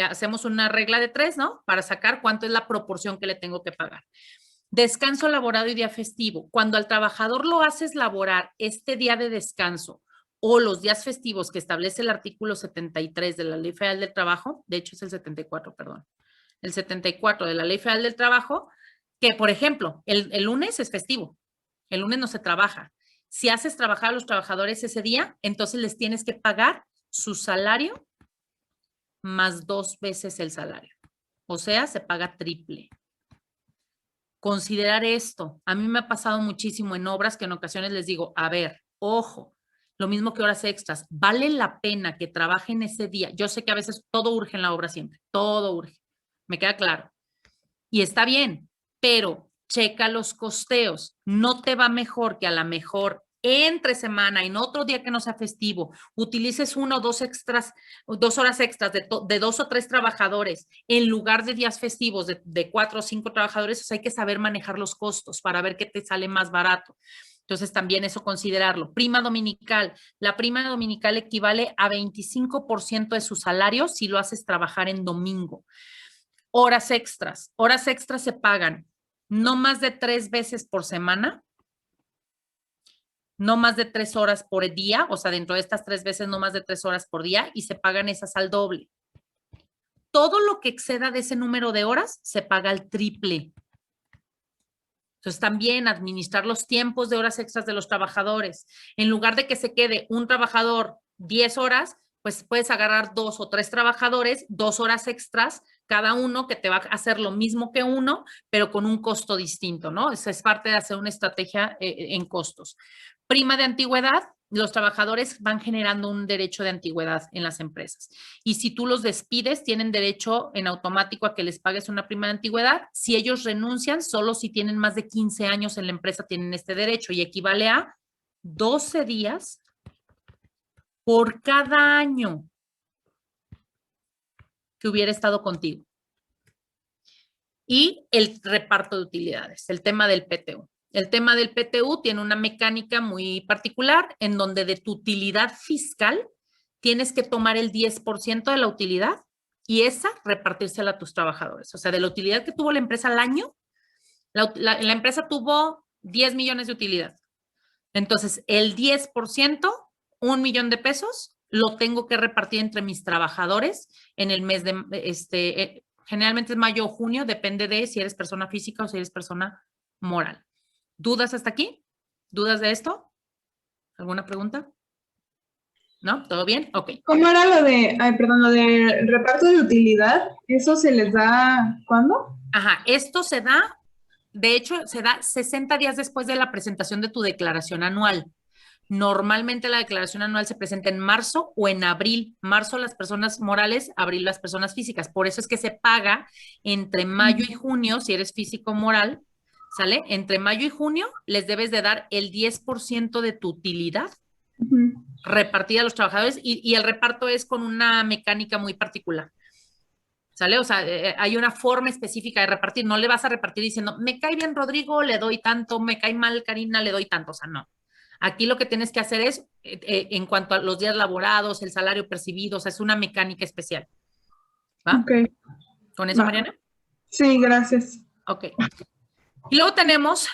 hacemos una regla de 3, ¿no? Para sacar cuánto es la proporción que le tengo que pagar. Descanso laborado y día festivo. Cuando al trabajador lo haces laborar este día de descanso o los días festivos que establece el artículo 73 de la Ley Federal del Trabajo, de hecho es el 74, perdón. El 74 de la Ley Federal del Trabajo, que por ejemplo, el lunes es festivo, el lunes no se trabaja. Si haces trabajar a los trabajadores ese día, entonces les tienes que pagar su salario más 2 veces el salario. O sea, se paga triple. Considerar esto, a mí me ha pasado muchísimo en obras que en ocasiones les digo, a ver, ojo, lo mismo que horas extras. ¿Vale la pena que trabajen ese día? Yo sé que a veces todo urge en la obra siempre, todo urge, me queda claro. Y está bien, pero checa los costeos. No te va mejor que a lo mejor entre semana, en otro día que no sea festivo, utilices 1 o 2 extras, 2 horas extras de 2 o 3 trabajadores en lugar de días festivos de 4 o 5 trabajadores. O sea, hay que saber manejar los costos para ver qué te sale más barato. Entonces, también eso considerarlo. Prima dominical. La prima dominical equivale a 25% de su salario si lo haces trabajar en domingo. Horas extras. Horas extras se pagan no más de 3 veces por semana, no más de 3 horas por día, o sea, dentro de estas 3 veces no más de 3 horas por día, y se pagan esas al doble. Todo lo que exceda de ese número de horas se paga al triple. Entonces, también administrar los tiempos de horas extras de los trabajadores. En lugar de que se quede un trabajador 10 horas, pues puedes agarrar 2 o 3 trabajadores, 2 horas extras, cada uno que te va a hacer lo mismo que uno, pero con un costo distinto, ¿no? Esa es parte de hacer una estrategia en costos. Prima de antigüedad, los trabajadores van generando un derecho de antigüedad en las empresas. Y si tú los despides, tienen derecho en automático a que les pagues una prima de antigüedad. Si ellos renuncian, solo si tienen más de 15 años en la empresa tienen este derecho y equivale a 12 días por cada año que hubiera estado contigo. Y el reparto de utilidades, el tema del PTU. El tema del PTU tiene una mecánica muy particular en donde de tu utilidad fiscal tienes que tomar el 10% de la utilidad y esa repartírsela a tus trabajadores. O sea, de la utilidad que tuvo la empresa al año, la empresa tuvo 10 millones de utilidad. Entonces, el 10%, 1 millón de pesos, lo tengo que repartir entre mis trabajadores en el mes de, generalmente es mayo o junio, depende de si eres persona física o si eres persona moral. ¿Dudas hasta aquí? ¿Dudas de esto? ¿Alguna pregunta? ¿No? ¿Todo bien? Ok. ¿Cómo era lo de, lo de reparto de utilidad? ¿Eso se les da cuándo? Ajá, esto se da, de hecho, se da 60 días después de la presentación de tu declaración anual. Normalmente la declaración anual se presenta en marzo o en abril. Marzo las personas morales, abril las personas físicas. Por eso es que se paga entre mayo y junio, si eres físico moral, ¿sale? Entre mayo y junio les debes de dar el 10% de tu utilidad repartida a los trabajadores y el reparto es con una mecánica muy particular. ¿Sale? O sea, hay una forma específica de repartir. No le vas a repartir diciendo, me cae bien Rodrigo, le doy tanto, me cae mal Karina, le doy tanto. O sea, no. Aquí lo que tienes que hacer es, en cuanto a los días laborados, el salario percibido, o sea, es una mecánica especial. ¿Va? Ok. ¿Con eso, Va. Mariana? Sí, gracias. Ok. Y luego tenemos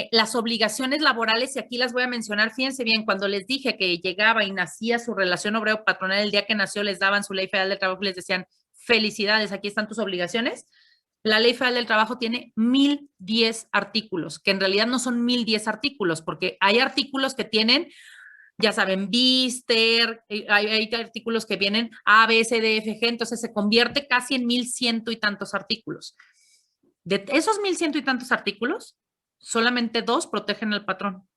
las obligaciones laborales, y aquí las voy a mencionar. Fíjense bien, cuando les dije que llegaba y nacía su relación obrero-patronal, el día que nació les daban su ley federal del trabajo y les decían, felicidades, aquí están tus obligaciones. La Ley Federal del Trabajo tiene 1010 artículos, que en realidad no son 1010 artículos, porque hay artículos que tienen, ya saben, Víster, hay artículos que vienen A, B, C, D, F, G, entonces se convierte casi en 1100 y tantos artículos. De esos 1100 y tantos artículos, solamente 2 protegen al patrón.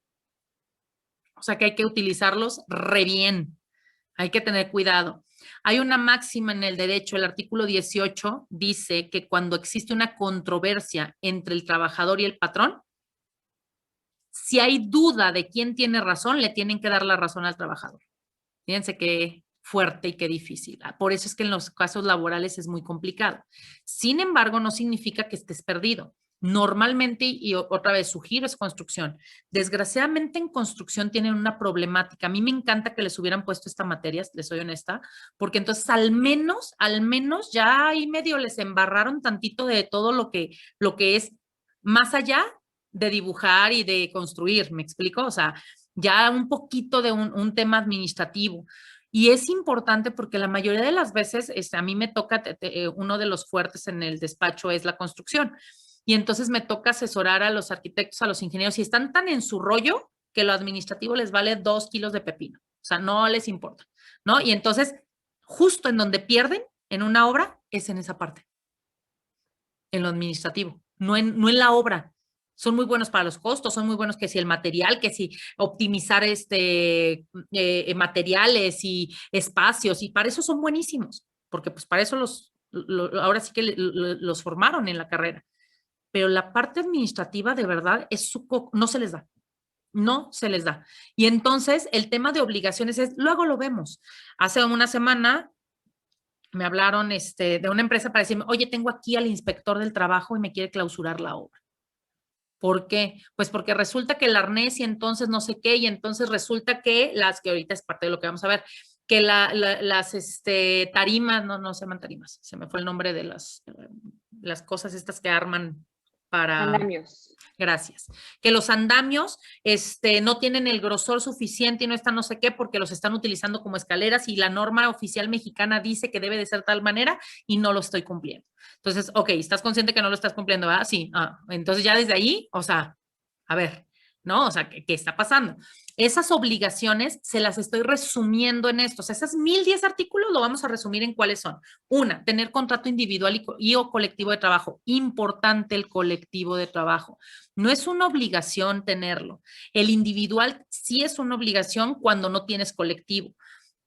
O sea que hay que utilizarlos re bien. Hay que tener cuidado. Hay una máxima en el derecho, el artículo 18 dice que cuando existe una controversia entre el trabajador y el patrón, si hay duda de quién tiene razón, le tienen que dar la razón al trabajador. Fíjense qué fuerte y qué difícil. Por eso es que en los casos laborales es muy complicado. Sin embargo, no significa que estés perdido. Normalmente, y otra vez, su giro es construcción. Desgraciadamente en construcción tienen una problemática. A mí me encanta que les hubieran puesto esta materia, les soy honesta, porque entonces al menos ya ahí medio les embarraron tantito de todo lo que es más allá de dibujar y de construir, ¿me explico? O sea, ya un poquito de un tema administrativo. Y es importante porque la mayoría de las veces a mí me toca, uno de los fuertes en el despacho es la construcción. Y entonces me toca asesorar a los arquitectos, a los ingenieros, y están tan en su rollo que lo administrativo les vale 2 kilos de pepino. O sea, no les importa, ¿no? Y entonces, justo en donde pierden en una obra es en esa parte, en lo administrativo, no en la obra. Son muy buenos para los costos, son muy buenos que si el material, que si optimizar materiales y espacios, y para eso son buenísimos, porque pues para eso ahora sí que los formaron en la carrera. Pero la parte administrativa de verdad no se les da. No se les da. Y entonces el tema de obligaciones luego lo vemos. Hace una semana me hablaron de una empresa para decirme, oye, tengo aquí al inspector del trabajo y me quiere clausurar la obra. ¿Por qué? Pues porque resulta que el arnés y entonces no sé qué, y entonces resulta que que ahorita es parte de lo que vamos a ver, que las tarimas, no se llaman tarimas, se me fue el nombre de las cosas estas que arman para... Andamios. Gracias. Que los andamios no tienen el grosor suficiente y no están no sé qué porque los están utilizando como escaleras y la norma oficial mexicana dice que debe de ser tal manera y no lo estoy cumpliendo. Entonces, ok, ¿estás consciente que no lo estás cumpliendo? ¿Verdad? Sí. Entonces ya desde ahí, o sea, a ver, ¿no? O sea, ¿qué está pasando? Esas obligaciones se las estoy resumiendo en esto. O sea, esas 1010 artículos lo vamos a resumir en cuáles son. Una, tener contrato individual y o colectivo de trabajo. Importante el colectivo de trabajo. No es una obligación tenerlo. El individual sí es una obligación cuando no tienes colectivo.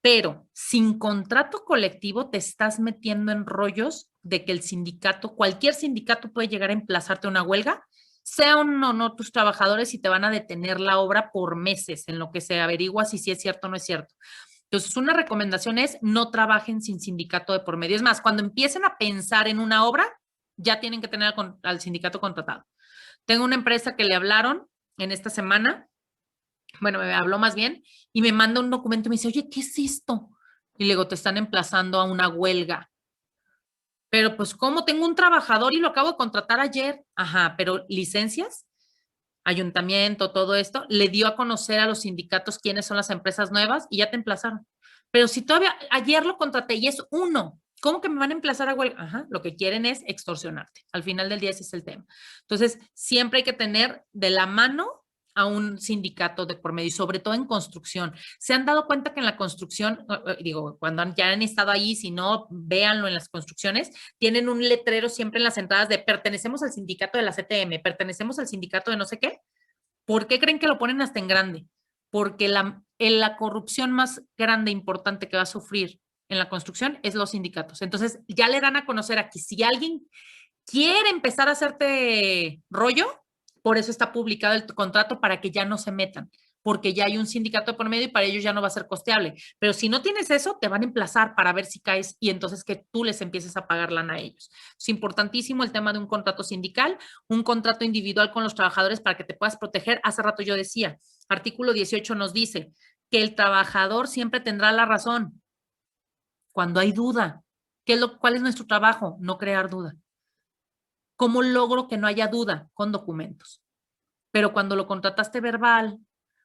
Pero sin contrato colectivo te estás metiendo en rollos de que el sindicato, cualquier sindicato puede llegar a emplazarte a una huelga, sean o no tus trabajadores y te van a detener la obra por meses en lo que se averigua si es cierto o no es cierto. Entonces, una recomendación es no trabajen sin sindicato de por medio. Es más, cuando empiecen a pensar en una obra, ya tienen que tener al sindicato contratado. Tengo una empresa que le hablaron en esta semana, bueno, me habló más bien, y me manda un documento y me dice, oye, ¿qué es esto? Y le digo, te están emplazando a una huelga. Pero pues, ¿cómo? Tengo un trabajador y lo acabo de contratar ayer. Ajá, pero licencias, ayuntamiento, todo esto, le dio a conocer a los sindicatos quiénes son las empresas nuevas y ya te emplazaron. Pero si todavía ayer lo contraté y es uno, ¿cómo que me van a emplazar a huelga? Ajá, lo que quieren es extorsionarte. Al final del día ese es el tema. Entonces, siempre hay que tener de la mano a un sindicato de por medio y sobre todo en construcción. ¿Se han dado cuenta que en la construcción, digo, cuando ya han estado ahí, si no, véanlo en las construcciones, tienen un letrero siempre en las entradas de pertenecemos al sindicato de la CTM, pertenecemos al sindicato de no sé qué? ¿Por qué creen que lo ponen hasta en grande? Porque la corrupción más grande e importante que va a sufrir en la construcción es los sindicatos. Entonces, ya le dan a conocer aquí, si alguien quiere empezar a hacerte rollo, por eso está publicado el contrato para que ya no se metan, porque ya hay un sindicato por medio y para ellos ya no va a ser costeable. Pero si no tienes eso, te van a emplazar para ver si caes y entonces que tú les empieces a pagar lana a ellos. Es importantísimo el tema de un contrato sindical, un contrato individual con los trabajadores para que te puedas proteger. Hace rato yo decía, artículo 18 nos dice que el trabajador siempre tendrá la razón cuando hay duda. ¿Cuál es nuestro trabajo? No crear duda. ¿Cómo logro que no haya duda? Con documentos. Pero cuando lo contrataste verbal,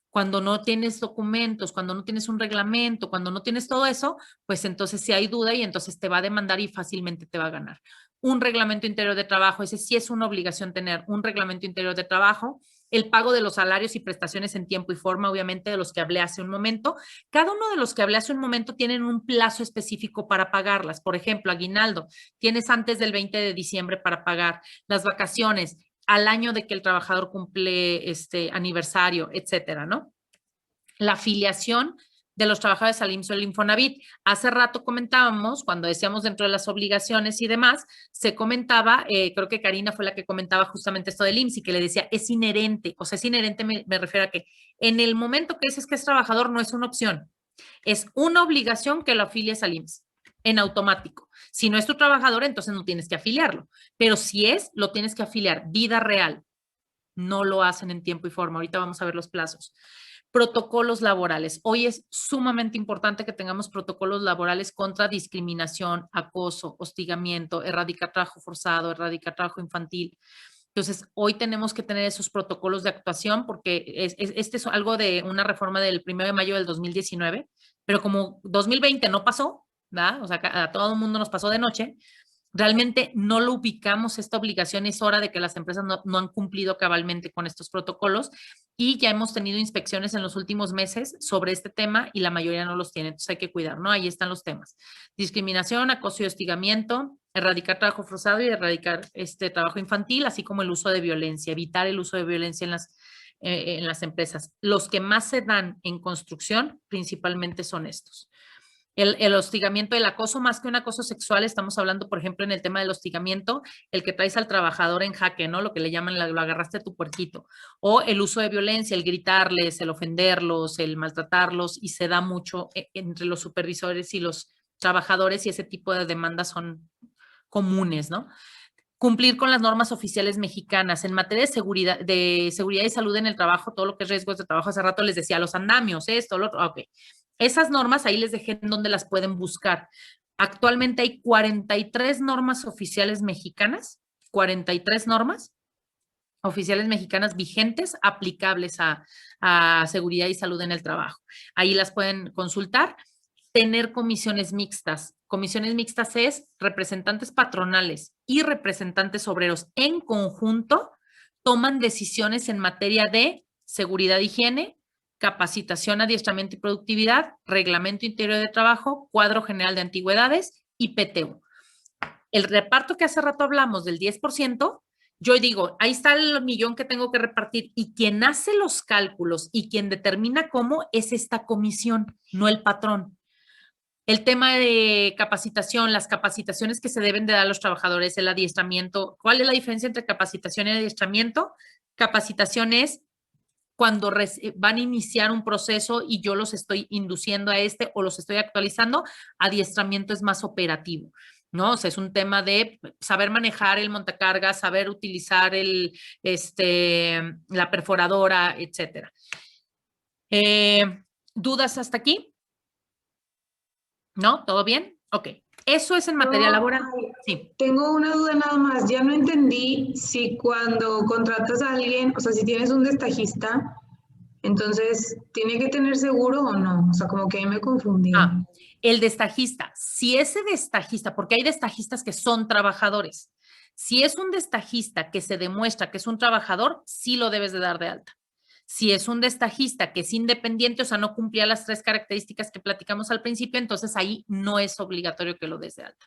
cuando no tienes documentos, cuando no tienes un reglamento, cuando no tienes todo eso, pues entonces sí hay duda y entonces te va a demandar y fácilmente te va a ganar. Un reglamento interior de trabajo, ese sí es una obligación tener un reglamento interior de trabajo. El pago de los salarios y prestaciones en tiempo y forma, obviamente, de los que hablé hace un momento. Cada uno de los que hablé hace un momento tienen un plazo específico para pagarlas. Por ejemplo, aguinaldo, tienes antes del 20 de diciembre para pagar. Las vacaciones, al año de que el trabajador cumple aniversario, etcétera, ¿no? La afiliación de los trabajadores al IMSS o el Infonavit. Hace rato comentábamos, cuando decíamos dentro de las obligaciones y demás, se comentaba, creo que Karina fue la que comentaba justamente esto del IMSS y que le decía, es inherente, o sea, es inherente, me refiero a que en el momento que dices que es trabajador no es una opción, es una obligación que lo afilies al IMSS en automático. Si no es tu trabajador, entonces no tienes que afiliarlo, pero si es, lo tienes que afiliar, vida real. No lo hacen en tiempo y forma. Ahorita vamos a ver los plazos. Protocolos laborales. Hoy es sumamente importante que tengamos protocolos laborales contra discriminación, acoso, hostigamiento, erradicar trabajo forzado, erradicar trabajo infantil. Entonces, hoy tenemos que tener esos protocolos de actuación porque este es algo de una reforma del 1 de mayo del 2019, pero como 2020 no pasó, ¿verdad? O sea, a todo el mundo nos pasó de noche, realmente no lo ubicamos esta obligación, es hora de que las empresas no han cumplido cabalmente con estos protocolos y ya hemos tenido inspecciones en los últimos meses sobre este tema y la mayoría no los tiene, entonces hay que cuidar, ¿no? Ahí están los temas. Discriminación, acoso y hostigamiento, erradicar trabajo forzado y erradicar trabajo infantil, así como el uso de violencia, evitar el uso de violencia en las empresas. Los que más se dan en construcción principalmente son estos. El hostigamiento, el acoso, más que un acoso sexual, estamos hablando, por ejemplo, en el tema del hostigamiento, el que traes al trabajador en jaque, ¿no? Lo que le llaman, lo agarraste a tu puerquito. O el uso de violencia, el gritarles, el ofenderlos, el maltratarlos, y se da mucho entre los supervisores y los trabajadores, y ese tipo de demandas son comunes, ¿no? Cumplir con las normas oficiales mexicanas en materia de seguridad y salud en el trabajo, todo lo que es riesgos de trabajo. Hace rato les decía, los andamios, esto, lo otro, ok. Esas normas ahí les dejé en donde las pueden buscar. Actualmente hay 43 normas oficiales mexicanas, 43 normas oficiales mexicanas vigentes aplicables a seguridad y salud en el trabajo. Ahí las pueden consultar. Tener comisiones mixtas. Comisiones mixtas es representantes patronales y representantes obreros en conjunto toman decisiones en materia de seguridad e higiene, capacitación, adiestramiento y productividad, reglamento interior de trabajo, cuadro general de antigüedades y PTU. El reparto que hace rato hablamos del 10%, yo digo, ahí está el millón que tengo que repartir, y quien hace los cálculos y quien determina cómo es esta comisión, no el patrón. El tema de capacitación, las capacitaciones que se deben de dar a los trabajadores, el adiestramiento. ¿Cuál es la diferencia entre capacitación y adiestramiento? Capacitación es cuando van a iniciar un proceso y yo los estoy induciendo a o los estoy actualizando. Adiestramiento es más operativo, ¿no? O sea, es un tema de saber manejar el montacargas, saber utilizar la perforadora, etcétera. ¿Dudas hasta aquí? ¿No? ¿Todo bien? Ok. Eso es en materia laboral. Sí. Tengo una duda nada más. Ya no entendí si cuando contratas a alguien, o sea, si tienes un destajista, entonces, ¿tiene que tener seguro o no? O sea, como que ahí me confundí. El destajista. Si ese destajista, porque hay destajistas que son trabajadores. Si es un destajista que se demuestra que es un trabajador, sí lo debes de dar de alta. Si es un destajista que es independiente, o sea, no cumplía las 3 características que platicamos al principio, entonces ahí no es obligatorio que lo des de alta.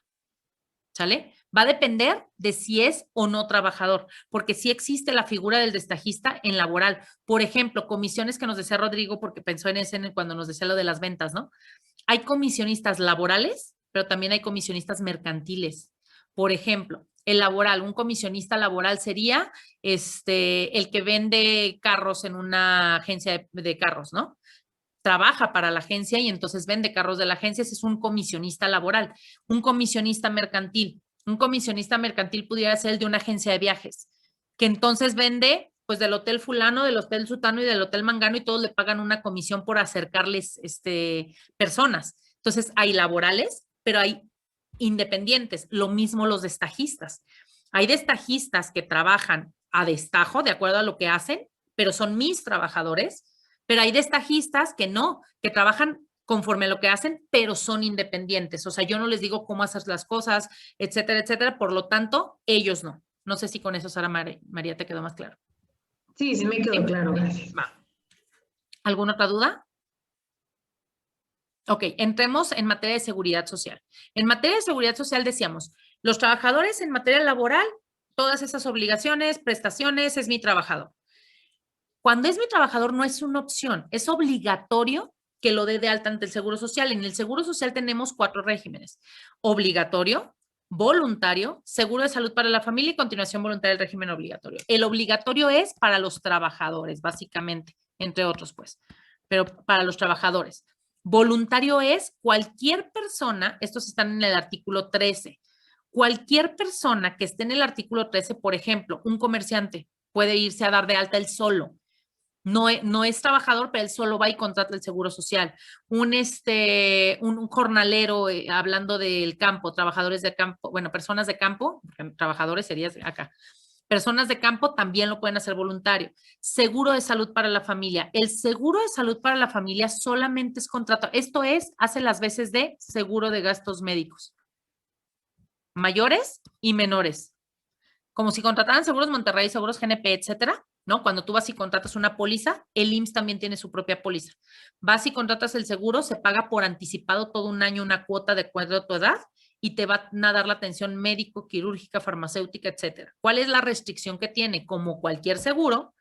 ¿Sale? Va a depender de si es o no trabajador, porque sí existe la figura del destajista en laboral. Por ejemplo, comisiones que nos decía Rodrigo, porque pensó en ese cuando nos decía lo de las ventas, ¿no? Hay comisionistas laborales, pero también hay comisionistas mercantiles. Por ejemplo, el laboral, un comisionista laboral sería el que vende carros en una agencia de carros, ¿no? Trabaja para la agencia y entonces vende carros de la agencia. Ese es un comisionista laboral. Un comisionista mercantil pudiera ser el de una agencia de viajes, que entonces vende pues del hotel fulano, del hotel sutano y del hotel mangano, y todos le pagan una comisión por acercarles personas. Entonces hay laborales, pero hay independientes. Lo mismo los destajistas. Hay destajistas que trabajan a destajo, de acuerdo a lo que hacen, pero son mis trabajadores. Pero hay destajistas que no, que trabajan conforme a lo que hacen, pero son independientes. O sea, yo no les digo cómo hacer las cosas, etcétera, etcétera. Por lo tanto, ellos no. No sé si con eso, Sara María, te quedó más claro. Sí, sí me quedó claro. Gracias. Va. ¿Alguna otra duda? Ok, entremos en materia de seguridad social. En materia de seguridad social decíamos, los trabajadores en materia laboral, todas esas obligaciones, prestaciones, es mi trabajador. Cuando es mi trabajador no es una opción, es obligatorio que lo dé de alta ante el Seguro Social. En el Seguro Social tenemos 4 regímenes: obligatorio, voluntario, seguro de salud para la familia y continuación voluntaria del régimen obligatorio. El obligatorio es para los trabajadores, básicamente, entre otros, pues, pero para los trabajadores. Voluntario es cualquier persona, estos están en el artículo 13, cualquier persona que esté en el artículo 13, por ejemplo, un comerciante puede irse a dar de alta él solo. No es trabajador, pero él solo va y contrata el Seguro Social. Un jornalero, hablando del campo, trabajadores de campo, bueno, personas de campo, trabajadores sería acá. Personas de campo también lo pueden hacer voluntario. Seguro de salud para la familia. El seguro de salud para la familia solamente es contrato. Esto hace las veces de seguro de gastos médicos. Mayores y menores. Como si contrataran Seguros Monterrey, Seguros GNP, etcétera, ¿no? Cuando tú vas y contratas una póliza, el IMSS también tiene su propia póliza. Vas y contratas el seguro, se paga por anticipado todo un año una cuota de acuerdo a tu edad y te van a dar la atención médico, quirúrgica, farmacéutica, etcétera. ¿Cuál es la restricción que tiene? Como cualquier seguro,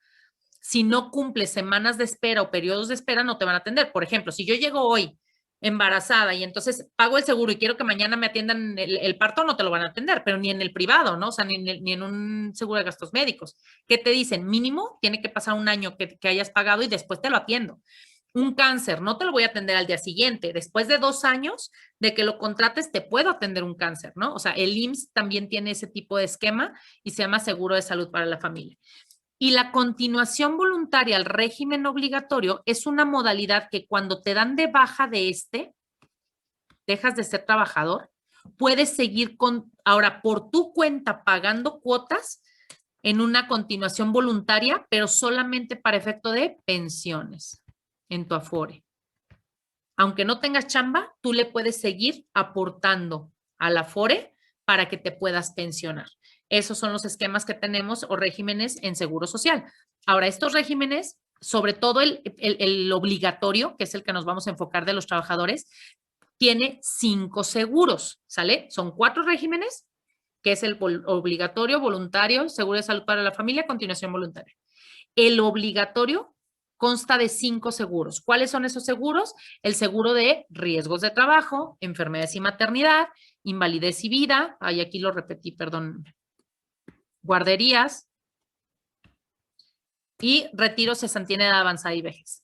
si no cumples semanas de espera o periodos de espera, no te van a atender. Por ejemplo, si yo llego hoy embarazada y entonces pago el seguro y quiero que mañana me atiendan el parto, no te lo van a atender, pero ni en el privado, ¿no? O sea, ni en un seguro de gastos médicos. ¿Qué te dicen? Mínimo tiene que pasar un año que hayas pagado y después te lo atiendo. Un cáncer, no te lo voy a atender al día siguiente. Después de 2 años de que lo contrates, te puedo atender un cáncer, ¿no? O sea, el IMSS también tiene ese tipo de esquema y se llama Seguro de Salud para la Familia. Y la continuación voluntaria al régimen obligatorio es una modalidad que cuando te dan de baja de dejas de ser trabajador, puedes seguir ahora por tu cuenta pagando cuotas en una continuación voluntaria, pero solamente para efecto de pensiones en tu Afore. Aunque no tengas chamba, tú le puedes seguir aportando al Afore para que te puedas pensionar. Esos son los esquemas que tenemos o regímenes en Seguro Social. Ahora, estos regímenes, sobre todo el obligatorio, que es el que nos vamos a enfocar de los trabajadores, tiene 5 seguros, ¿sale? Son 4 regímenes, que es el obligatorio, voluntario, seguro de salud para la familia, continuación voluntaria. El obligatorio consta de 5 seguros. ¿Cuáles son esos seguros? El seguro de riesgos de trabajo, enfermedades y maternidad, invalidez y vida, aquí lo repetí, perdón, guarderías y retiro, cesantía, edad avanzada y vejez.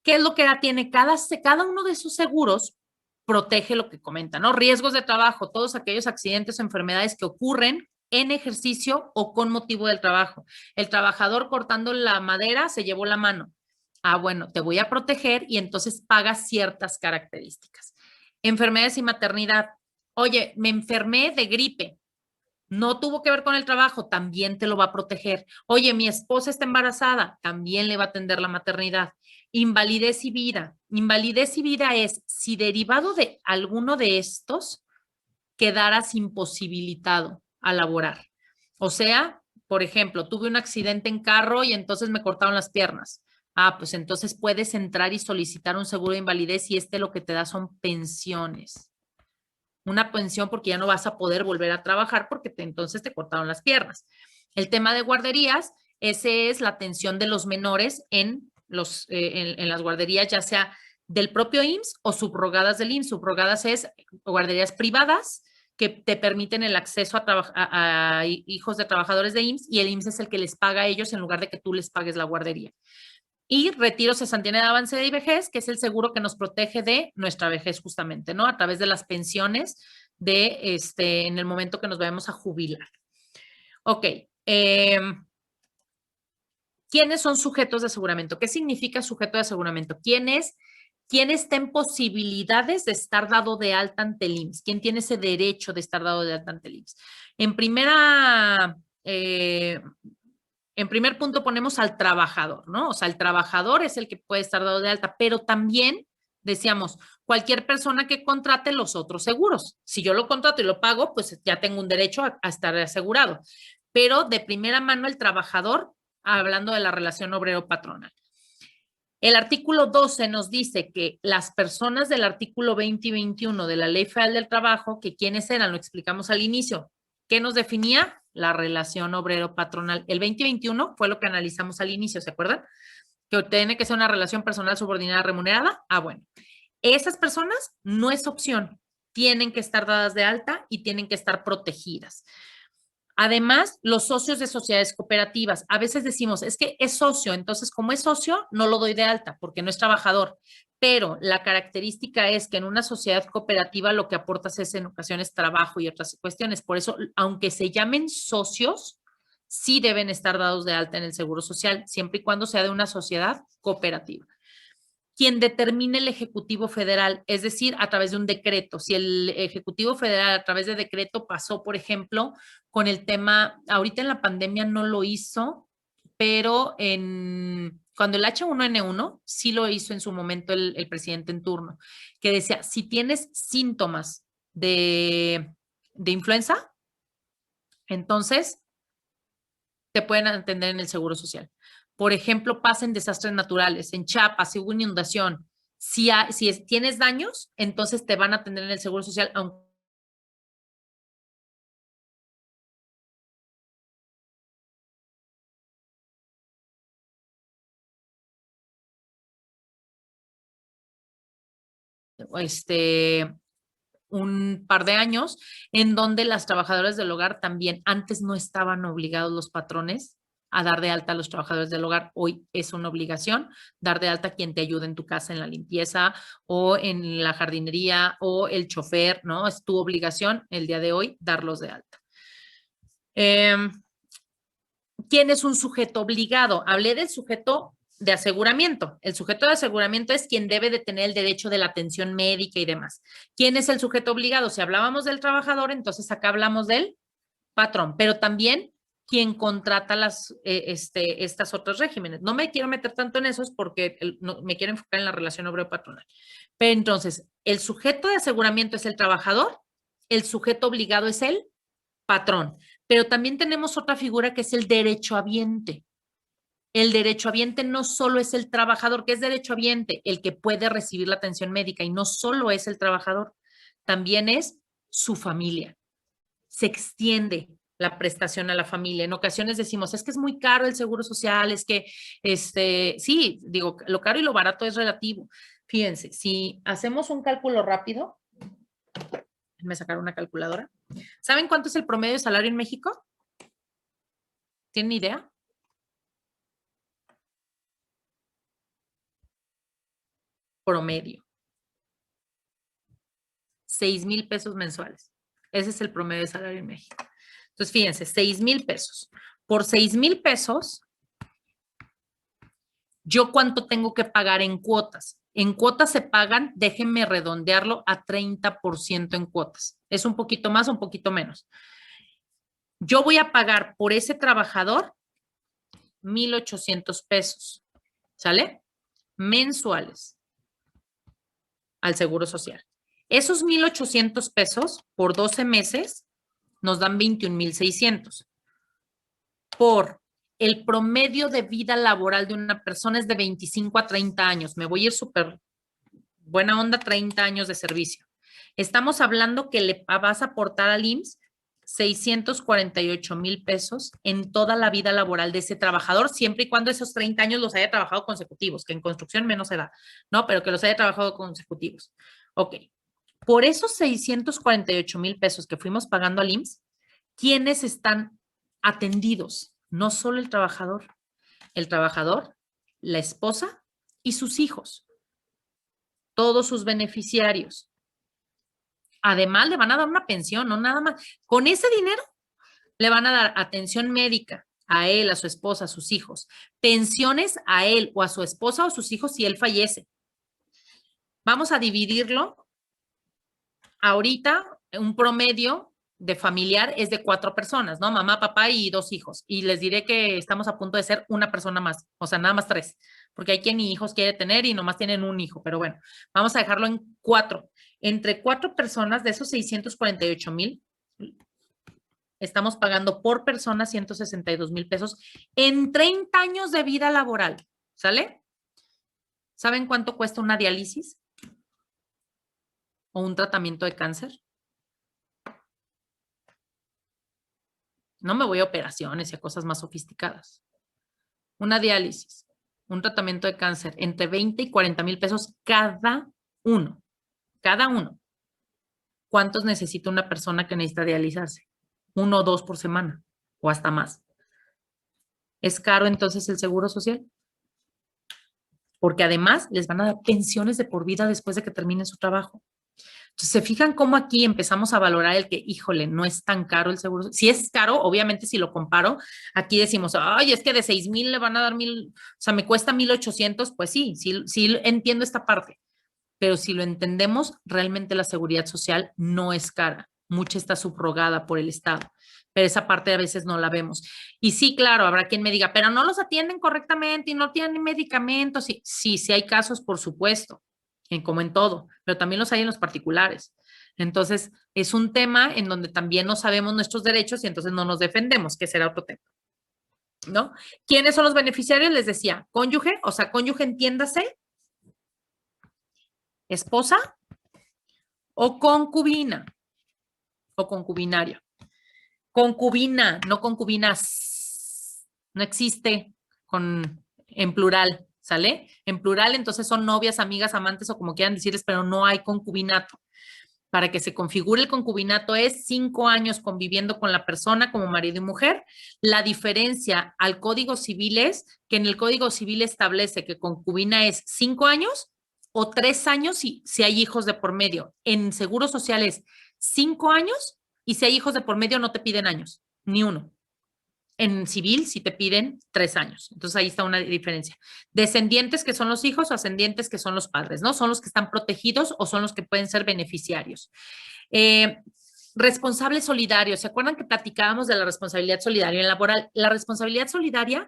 ¿Qué es lo que tiene? Cada uno de esos seguros protege lo que comenta, ¿no? Riesgos de trabajo, todos aquellos accidentes o enfermedades que ocurren en ejercicio o con motivo del trabajo. El trabajador cortando la madera se llevó la mano. Bueno, te voy a proteger y entonces pagas ciertas características. Enfermedades y maternidad. Oye, me enfermé de gripe. No tuvo que ver con el trabajo, también te lo va a proteger. Oye, mi esposa está embarazada, también le va a atender la maternidad. Invalidez y vida. Invalidez y vida es si derivado de alguno de estos quedaras imposibilitado a laborar. O sea, por ejemplo, tuve un accidente en carro y entonces me cortaron las piernas. Pues entonces puedes entrar y solicitar un seguro de invalidez y lo que te da son pensiones. Una pensión porque ya no vas a poder volver a trabajar porque entonces te cortaron las piernas. El tema de guarderías, ese es la atención de los menores en las guarderías, ya sea del propio IMSS o subrogadas del IMSS. Subrogadas es guarderías privadas que te permiten el acceso a hijos de trabajadores de IMSS y el IMSS es el que les paga a ellos en lugar de que tú les pagues la guardería. Y retiro, cesantía, edad avanzada y vejez, que es el seguro que nos protege de nuestra vejez justamente, ¿no? A través de las pensiones en el momento que nos vayamos a jubilar. Ok. ¿Quiénes son sujetos de aseguramiento? ¿Qué significa sujeto de aseguramiento? ¿Quiénes ten posibilidades de estar dado de alta ante el IMSS? ¿Quién tiene ese derecho de estar dado de alta ante el IMSS? En primer punto ponemos al trabajador, ¿no? O sea, el trabajador es el que puede estar dado de alta, pero también decíamos, cualquier persona que contrate los otros seguros. Si yo lo contrato y lo pago, pues ya tengo un derecho a estar asegurado. Pero de primera mano el trabajador, hablando de la relación obrero-patronal. El artículo 12 nos dice que las personas del artículo 20 y 21 de la Ley Federal del Trabajo, que quiénes eran, lo explicamos al inicio. ¿Qué nos definía? La relación obrero-patronal. El 20 y 21 fue lo que analizamos al inicio, ¿se acuerdan? Que tiene que ser una relación personal subordinada remunerada. Bueno. Esas personas no es opción. Tienen que estar dadas de alta y tienen que estar protegidas. Además, los socios de sociedades cooperativas. A veces decimos, es que es socio, entonces como es socio, no lo doy de alta porque no es trabajador. Pero la característica es que en una sociedad cooperativa lo que aportas es en ocasiones trabajo y otras cuestiones. Por eso, aunque se llamen socios, sí deben estar dados de alta en el Seguro Social, siempre y cuando sea de una sociedad cooperativa. Quien determine el Ejecutivo Federal, es decir, a través de un decreto. Si el Ejecutivo Federal a través de decreto pasó, por ejemplo, con el tema, ahorita en la pandemia no lo hizo, pero cuando el H1N1 sí lo hizo en su momento el presidente en turno, que decía, si tienes síntomas de influenza, entonces te pueden atender en el Seguro Social. Por ejemplo, pasen desastres naturales. En Chiapas, si hubo una inundación, si tienes daños, entonces te van a atender en el Seguro Social, aunque un par de años, en donde las trabajadoras del hogar también, antes no estaban obligados los patrones a dar de alta a los trabajadores del hogar. Hoy es una obligación dar de alta a quien te ayude en tu casa en la limpieza o en la jardinería o el chofer, ¿no? Es tu obligación el día de hoy darlos de alta. ¿Quién es un sujeto obligado? Hablé del sujeto de aseguramiento. El sujeto de aseguramiento es quien debe de tener el derecho de la atención médica y demás. ¿Quién es el sujeto obligado? Si hablábamos del trabajador, entonces acá hablamos del patrón, pero también quien contrata estas otros regímenes. No me quiero meter tanto en esos porque me quiero enfocar en la relación obrero-patronal. Pero entonces, el sujeto de aseguramiento es el trabajador, el sujeto obligado es el patrón, pero también tenemos otra figura que es el derechohabiente. El derechohabiente no solo es el trabajador, que es derechohabiente, el que puede recibir la atención médica, y no solo es el trabajador, también es su familia. Se extiende la prestación a la familia. En ocasiones decimos, es que es muy caro el seguro social, es que, sí, digo, lo caro y lo barato es relativo. Fíjense, si hacemos un cálculo rápido, déjenme sacar una calculadora. ¿Saben cuánto es el promedio de salario en México? ¿Tienen idea? Promedio. 6,000 pesos mensuales. Ese es el promedio de salario en México. Entonces, fíjense, 6,000 pesos. Por 6,000 pesos, ¿yo cuánto tengo que pagar en cuotas? En cuotas se pagan, déjenme redondearlo a 30% en cuotas. Es un poquito más o un poquito menos. Yo voy a pagar por ese trabajador 1,800 pesos, ¿sale? Mensuales al Seguro Social. Esos 1,800 pesos por 12 meses nos dan 21,600. Por el promedio de vida laboral de una persona es de 25 a 30 años. Me voy a ir súper buena onda, 30 años de servicio. Estamos hablando que le vas a aportar al IMSS 648,000 pesos en toda la vida laboral de ese trabajador, siempre y cuando esos 30 años los haya trabajado consecutivos, que en construcción menos se da, ¿no? Pero que los haya trabajado consecutivos. Ok. Por esos 648,000 pesos que fuimos pagando al IMSS, ¿quiénes están atendidos? No solo el trabajador, la esposa y sus hijos, todos sus beneficiarios. Además, le van a dar una pensión, no nada más. Con ese dinero le van a dar atención médica a él, a su esposa, a sus hijos, pensiones a él o a su esposa o a sus hijos si él fallece. Vamos a dividirlo. Ahorita, un promedio de familiar es de 4 personas, ¿no? Mamá, papá y 2 hijos. Y les diré que estamos a punto de ser una persona más, o sea, nada más 3, porque hay quien ni hijos quiere tener y nomás tienen un hijo, pero bueno, vamos a dejarlo en 4. Entre 4 personas de esos 648,000, estamos pagando por persona 162,000 pesos en 30 años de vida laboral, ¿sale? ¿Saben cuánto cuesta una diálisis? ¿O un tratamiento de cáncer? No me voy a operaciones y a cosas más sofisticadas. Una diálisis, un tratamiento de cáncer, entre 20 y 40,000 pesos cada uno. Cada uno. ¿Cuántos necesita una persona que necesita dializarse? 1 o 2 por semana o hasta más. ¿Es caro entonces el seguro social? Porque además les van a dar pensiones de por vida después de que terminen su trabajo. Entonces, ¿se fijan cómo aquí empezamos a valorar el que, híjole, no es tan caro el seguro? Si es caro, obviamente si lo comparo, aquí decimos, ay, es que de 6,000 le van a dar 1,000, o sea, me cuesta 1,800, pues sí entiendo esta parte. Pero si lo entendemos, realmente la seguridad social no es cara. Mucha está subrogada por el Estado. Pero esa parte a veces no la vemos. Y sí, claro, habrá quien me diga, pero no los atienden correctamente y no tienen medicamentos. Sí hay casos, por supuesto, como en todo, pero también los hay en los particulares. Entonces, es un tema en donde también no sabemos nuestros derechos y entonces no nos defendemos, que será otro tema, ¿no? ¿Quiénes son los beneficiarios? Les decía, cónyuge, o sea, cónyuge, entiéndase, esposa o concubina o concubinaria. Concubina, no concubinas. No existe en plural, ¿sale? En plural, entonces son novias, amigas, amantes o como quieran decirles, pero no hay concubinato. Para que se configure el concubinato es 5 años conviviendo con la persona como marido y mujer. La diferencia al Código Civil es que en el Código Civil establece que concubina es 5 años o 3 años si hay hijos de por medio. En Seguro Social es 5 años y si hay hijos de por medio no te piden años, ni uno. En civil sí te piden 3 años. Entonces ahí está una diferencia. Descendientes que son los hijos o ascendientes que son los padres, ¿no? Son los que están protegidos o son los que pueden ser beneficiarios. Responsable solidario. ¿Se acuerdan que platicábamos de la responsabilidad solidaria en laboral? La responsabilidad solidaria,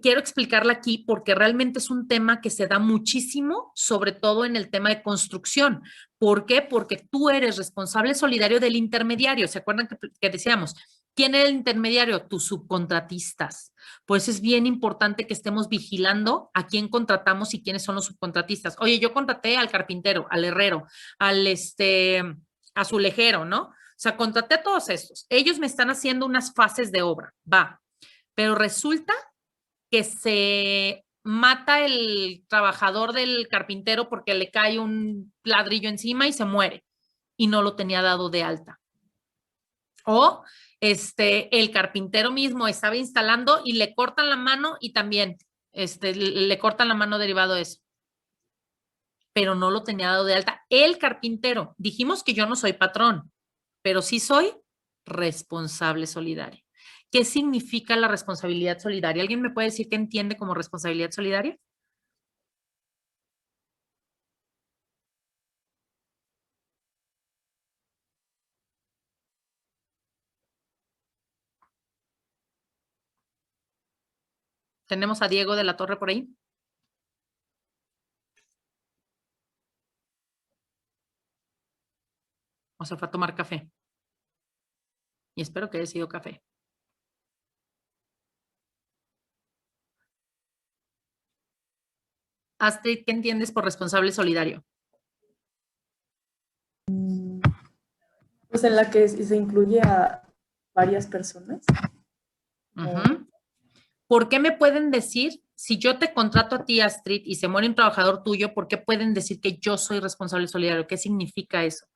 quiero explicarla aquí porque realmente es un tema que se da muchísimo, sobre todo en el tema de construcción. ¿Por qué? Porque tú eres responsable solidario del intermediario. ¿Se acuerdan que decíamos? ¿Quién es el intermediario? Tus subcontratistas. Por eso es bien importante que estemos vigilando a quién contratamos y quiénes son los subcontratistas. Oye, yo contraté al carpintero, al herrero, al azulejero, ¿no? O sea, contraté a todos estos. Ellos me están haciendo unas fases de obra, va. Pero resulta que se mata el trabajador del carpintero porque le cae un ladrillo encima y se muere y no lo tenía dado de alta. O el carpintero mismo estaba instalando y le cortan la mano y también le cortan la mano derivado de eso. Pero no lo tenía dado de alta. El carpintero, dijimos que yo no soy patrón, pero sí soy responsable solidario. ¿Qué significa la responsabilidad solidaria? ¿Alguien me puede decir qué entiende como responsabilidad solidaria? ¿Tenemos a Diego de la Torre por ahí? O se fue a tomar café. Y espero que haya sido café. Astrid, ¿qué entiendes por responsable solidario? Pues en la que se incluye a varias personas. ¿Por qué me pueden decir, si yo te contrato a ti, Astrid, y se muere un trabajador tuyo, ¿por qué pueden decir que yo soy responsable solidario? ¿Qué significa eso?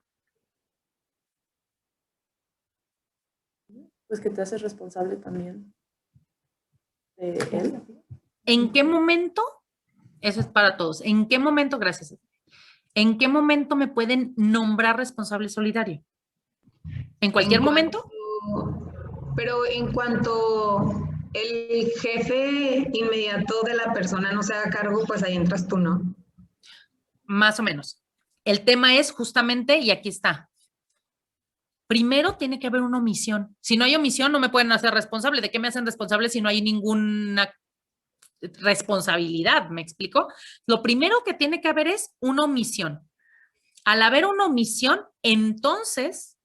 Pues que te haces responsable también de él. ¿En qué momento? Eso es para todos. ¿En qué momento? Gracias. ¿En qué momento me pueden nombrar responsable solidario? ¿En cualquier momento? Pero en cuanto el jefe inmediato de la persona no se haga cargo, pues ahí entras tú, ¿no? Más o menos. El tema es justamente, y aquí está. Primero tiene que haber una omisión. Si no hay omisión, no me pueden hacer responsable. ¿De qué me hacen responsable si no hay ninguna responsabilidad? ¿Me explico? Lo primero que tiene que haber es una omisión. Al haber una omisión, entonces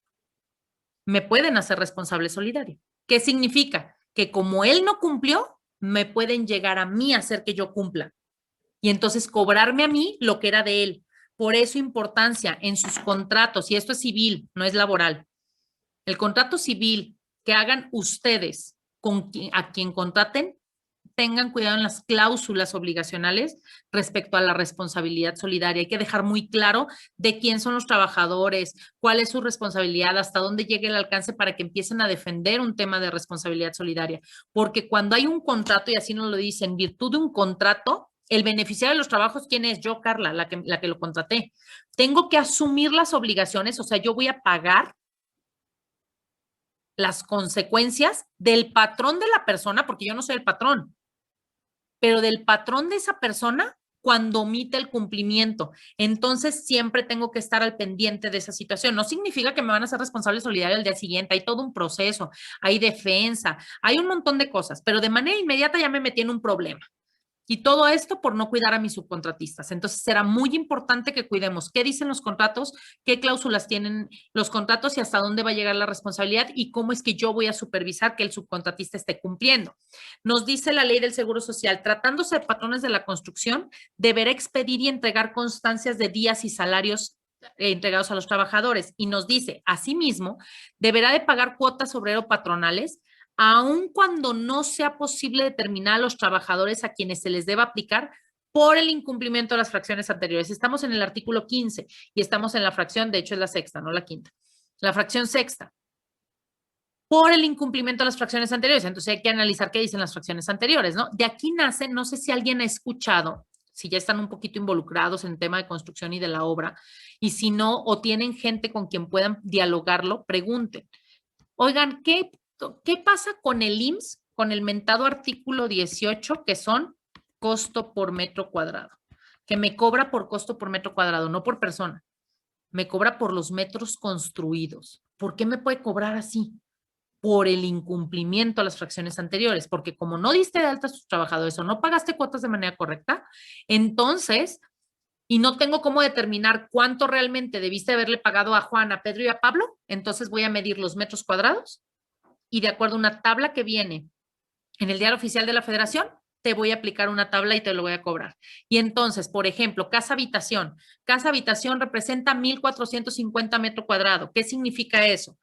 me pueden hacer responsable solidario. ¿Qué significa? Que como él no cumplió, me pueden llegar a mí a hacer que yo cumpla. Y entonces cobrarme a mí lo que era de él. Por eso importancia en sus contratos, y esto es civil, no es laboral. El contrato civil que hagan ustedes a quien contraten, tengan cuidado en las cláusulas obligacionales respecto a la responsabilidad solidaria. Hay que dejar muy claro de quién son los trabajadores, cuál es su responsabilidad, hasta dónde llegue el alcance para que empiecen a defender un tema de responsabilidad solidaria. Porque cuando hay un contrato, y así nos lo dicen, en virtud de un contrato, el beneficiario de los trabajos, ¿quién es? Yo, Carla, la que lo contraté. Tengo que asumir las obligaciones, o sea, yo voy a pagar las consecuencias del patrón de la persona, porque yo no soy el patrón, pero del patrón de esa persona cuando omite el cumplimiento. Entonces, siempre tengo que estar al pendiente de esa situación. No significa que me van a ser responsable solidario al día siguiente. Hay todo un proceso, hay defensa, hay un montón de cosas, pero de manera inmediata ya me metí en un problema. Y todo esto por no cuidar a mis subcontratistas. Entonces, será muy importante que cuidemos qué dicen los contratos, qué cláusulas tienen los contratos y hasta dónde va a llegar la responsabilidad y cómo es que yo voy a supervisar que el subcontratista esté cumpliendo. Nos dice la ley del Seguro Social, tratándose de patrones de la construcción, deberá expedir y entregar constancias de días y salarios entregados a los trabajadores. Y nos dice, asimismo, deberá de pagar cuotas obrero-patronales, aun cuando no sea posible determinar a los trabajadores a quienes se les deba aplicar por el incumplimiento de las fracciones anteriores. Estamos en el artículo 15 y estamos en la fracción, de hecho es la sexta, no la quinta. La fracción sexta. Por el incumplimiento de las fracciones anteriores. Entonces hay que analizar qué dicen las fracciones anteriores, ¿no? De aquí nace, no sé si alguien ha escuchado, si ya están un poquito involucrados en el tema de construcción y de la obra, y si no, o tienen gente con quien puedan dialogarlo, pregunten. Oigan, ¿qué pasa con el IMSS, con el mentado artículo 18, que son costo por metro cuadrado? Que me cobra por costo por metro cuadrado, no por persona. Me cobra por los metros construidos. ¿Por qué me puede cobrar así? Por el incumplimiento a las fracciones anteriores, porque como no diste de alta a tus trabajadores o no pagaste cuotas de manera correcta, entonces, y no tengo cómo determinar cuánto realmente debiste haberle pagado a Juan, a Pedro y a Pablo, entonces voy a medir los metros cuadrados y de acuerdo a una tabla que viene en el Diario Oficial de la Federación, te voy a aplicar una tabla y te lo voy a cobrar. Y entonces, por ejemplo, casa habitación representa 1,450 metros cuadrados. ¿Qué significa eso?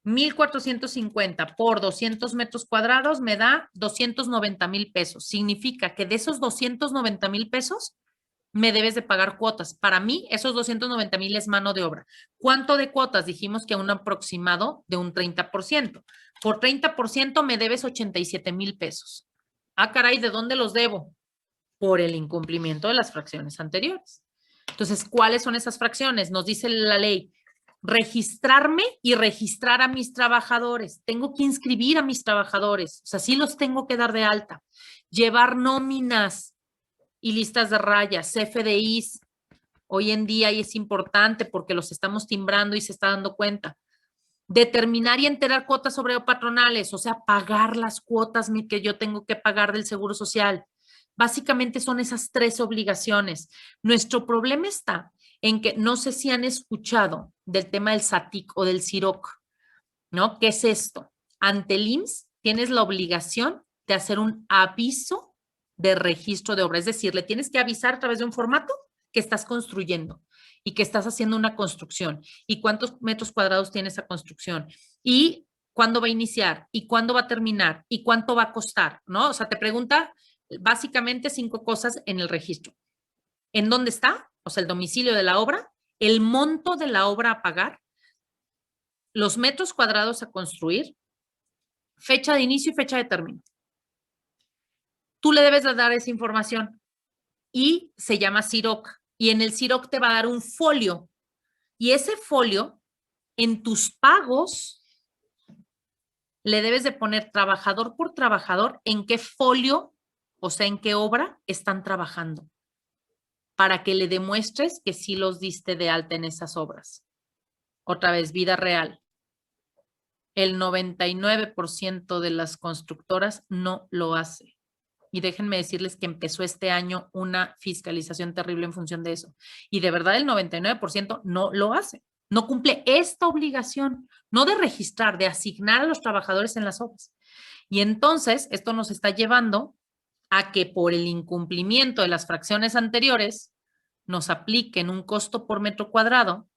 1,450 por 200 metros cuadrados me da 290,000 pesos. Significa que de esos 290,000 pesos me debes de pagar cuotas. Para mí, esos 290,000 es mano de obra. ¿Cuánto de cuotas? Dijimos que un aproximado de un 30%. Por 30% me debes 87,000 pesos. Ah, caray, ¿de dónde los debo? Por el incumplimiento de las fracciones anteriores. Entonces, ¿cuáles son esas fracciones? Nos dice la ley, registrarme y registrar a mis trabajadores. Tengo que inscribir a mis trabajadores. O sea, sí los tengo que dar de alta. Llevar nóminas y listas de rayas, CFDIs. Hoy en día y es importante porque los estamos timbrando y se está dando cuenta. Determinar y enterar cuotas obrero-patronales, o sea, pagar las cuotas que yo tengo que pagar del Seguro Social. Básicamente son esas 3 obligaciones. Nuestro problema está en que no sé si han escuchado del tema del SATIC o del CIROC, ¿no? ¿Qué es esto? Ante el IMSS tienes la obligación de hacer un aviso de registro de obra, es decir, le tienes que avisar a través de un formato que estás construyendo y que estás haciendo una construcción y cuántos metros cuadrados tiene esa construcción y cuándo va a iniciar y cuándo va a terminar y cuánto va a costar, ¿no? O sea, te pregunta básicamente 5 cosas en el registro. ¿En dónde está? O sea, el domicilio de la obra, el monto de la obra a pagar, los metros cuadrados a construir, fecha de inicio y fecha de término. Tú le debes de dar esa información y se llama CIROC. Y en el CIROC te va a dar un folio. Y ese folio, en tus pagos, le debes de poner trabajador por trabajador en qué folio, o sea, en qué obra están trabajando, para que le demuestres que sí los diste de alta en esas obras. Otra vez, vida real. El 99% de las constructoras no lo hace. Y déjenme decirles que empezó este año una fiscalización terrible en función de eso. Y de verdad el 99% no lo hace. No cumple esta obligación, no de registrar, de asignar a los trabajadores en las obras. Y entonces esto nos está llevando a que por el incumplimiento de las fracciones anteriores nos apliquen un costo por metro cuadrado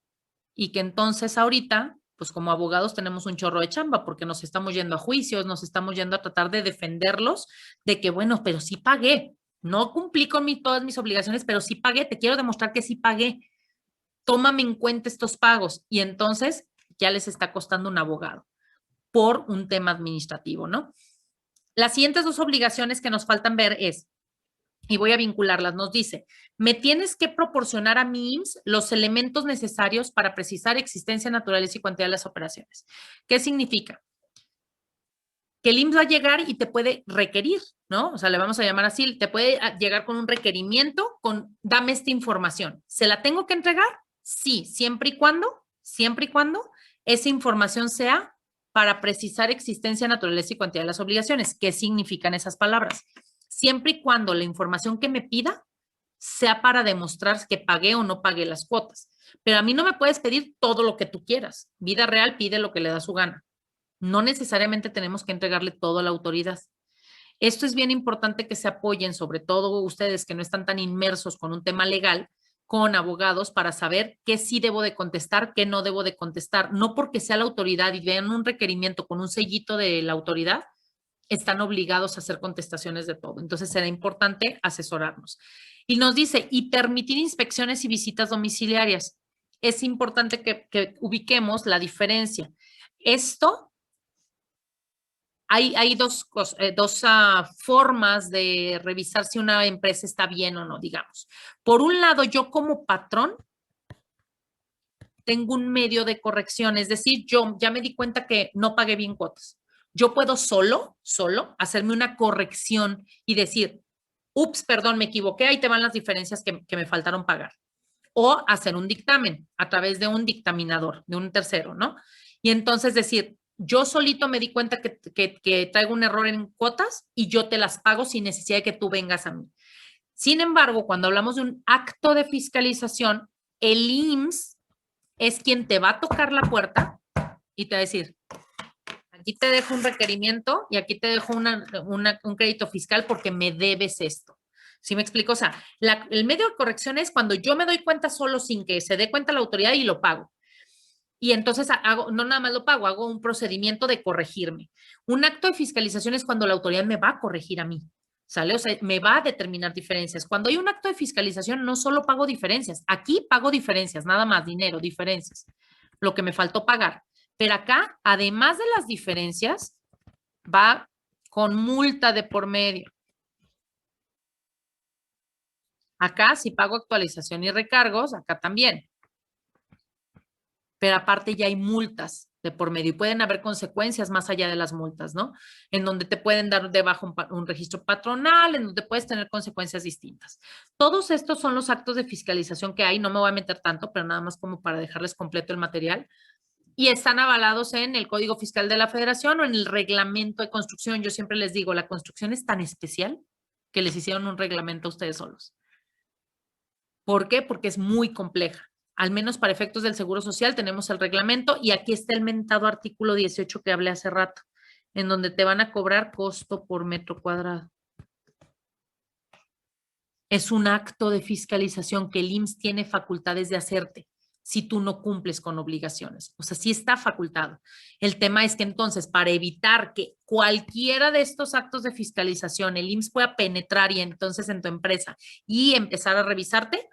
y que entonces ahorita, pues como abogados tenemos un chorro de chamba porque nos estamos yendo a juicios, nos estamos yendo a tratar de defenderlos de que, bueno, pero sí pagué, no cumplí con todas mis obligaciones, pero sí pagué, te quiero demostrar que sí pagué, tómame en cuenta estos pagos y entonces ya les está costando un abogado por un tema administrativo, ¿no? Las siguientes 2 obligaciones que nos faltan ver es, y voy a vincularlas, nos dice, me tienes que proporcionar a mi IMSS los elementos necesarios para precisar existencia, naturaleza y cuantía de las operaciones. ¿Qué significa? Que el IMSS va a llegar y te puede requerir, ¿no? O sea, le vamos a llamar así, te puede llegar con un requerimiento, con dame esta información. ¿Se la tengo que entregar? Sí, siempre y cuando esa información sea para precisar existencia, naturaleza y cuantía de las obligaciones. ¿Qué significan esas palabras? Siempre y cuando la información que me pida sea para demostrar que pagué o no pagué las cuotas. Pero a mí no me puedes pedir todo lo que tú quieras. Vida real pide lo que le da su gana. No necesariamente tenemos que entregarle todo a la autoridad. Esto es bien importante que se apoyen, sobre todo ustedes que no están tan inmersos con un tema legal, con abogados para saber qué sí debo de contestar, qué no debo de contestar. No porque sea la autoridad y vean un requerimiento con un sellito de la autoridad, están obligados a hacer contestaciones de todo. Entonces será importante asesorarnos. Y nos dice, y permitir inspecciones y visitas domiciliarias. Es importante que ubiquemos la diferencia. Esto, hay dos formas de revisar si una empresa está bien o no, digamos. Por un lado, yo como patrón tengo un medio de corrección, es decir, yo ya me di cuenta que no pagué bien cuotas. Yo puedo solo hacerme una corrección y decir, ups, perdón, me equivoqué, ahí te van las diferencias que me faltaron pagar. O hacer un dictamen a través de un dictaminador, de un tercero, ¿no? Y entonces decir, yo solito me di cuenta que traigo un error en cuotas y yo te las pago sin necesidad de que tú vengas a mí. Sin embargo, cuando hablamos de un acto de fiscalización, el IMSS es quien te va a tocar la puerta y te va a decir, aquí te dejo un requerimiento y aquí te dejo un crédito fiscal porque me debes esto. ¿Sí me explico? O sea, el medio de corrección es cuando yo me doy cuenta solo sin que se dé cuenta la autoridad y lo pago. Y entonces no nada más lo pago, hago un procedimiento de corregirme. Un acto de fiscalización es cuando la autoridad me va a corregir a mí, ¿sale? O sea, me va a determinar diferencias. Cuando hay un acto de fiscalización, no solo pago diferencias, aquí pago diferencias, nada más, dinero, diferencias, lo que me faltó pagar. Pero acá, además de las diferencias, va con multa de por medio. Acá, si pago actualización y recargos, acá también. Pero aparte ya hay multas de por medio y pueden haber consecuencias más allá de las multas, ¿no? En donde te pueden dar de baja un registro patronal, en donde puedes tener consecuencias distintas. Todos estos son los actos de fiscalización que hay, no me voy a meter tanto, pero nada más como para dejarles completo el material. Y están avalados en el Código Fiscal de la Federación o en el Reglamento de Construcción. Yo siempre les digo, la construcción es tan especial que les hicieron un reglamento a ustedes solos. ¿Por qué? Porque es muy compleja. Al menos para efectos del Seguro Social tenemos el reglamento y aquí está el mentado artículo 18 que hablé hace rato, en donde te van a cobrar costo por metro cuadrado. Es un acto de fiscalización que el IMSS tiene facultades de hacerte si tú no cumples con obligaciones. O sea, sí está facultado. El tema es que entonces, para evitar que cualquiera de estos actos de fiscalización el IMSS pueda penetrar y entonces en tu empresa y empezar a revisarte,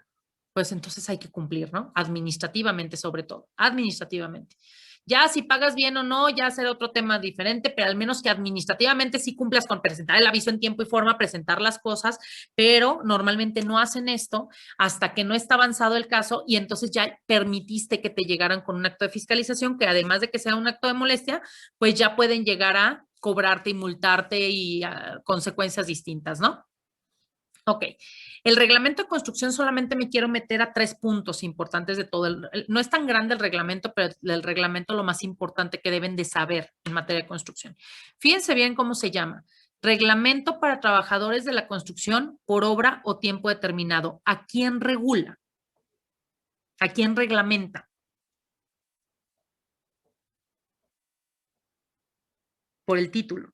pues entonces hay que cumplir, ¿no? Administrativamente sobre todo, administrativamente. Ya si pagas bien o no, ya será otro tema diferente, pero al menos que administrativamente sí cumplas con presentar el aviso en tiempo y forma, presentar las cosas, pero normalmente no hacen esto hasta que no está avanzado el caso y entonces ya permitiste que te llegaran con un acto de fiscalización que además de que sea un acto de molestia, pues ya pueden llegar a cobrarte y multarte y consecuencias distintas, ¿no? Ok, el reglamento de construcción solamente me quiero meter a 3 puntos importantes de todo. No es tan grande el reglamento, pero el reglamento es lo más importante que deben de saber en materia de construcción. Fíjense bien cómo se llama. Reglamento para trabajadores de la construcción por obra o tiempo determinado. ¿A quién regula? ¿A quién reglamenta? Por el título.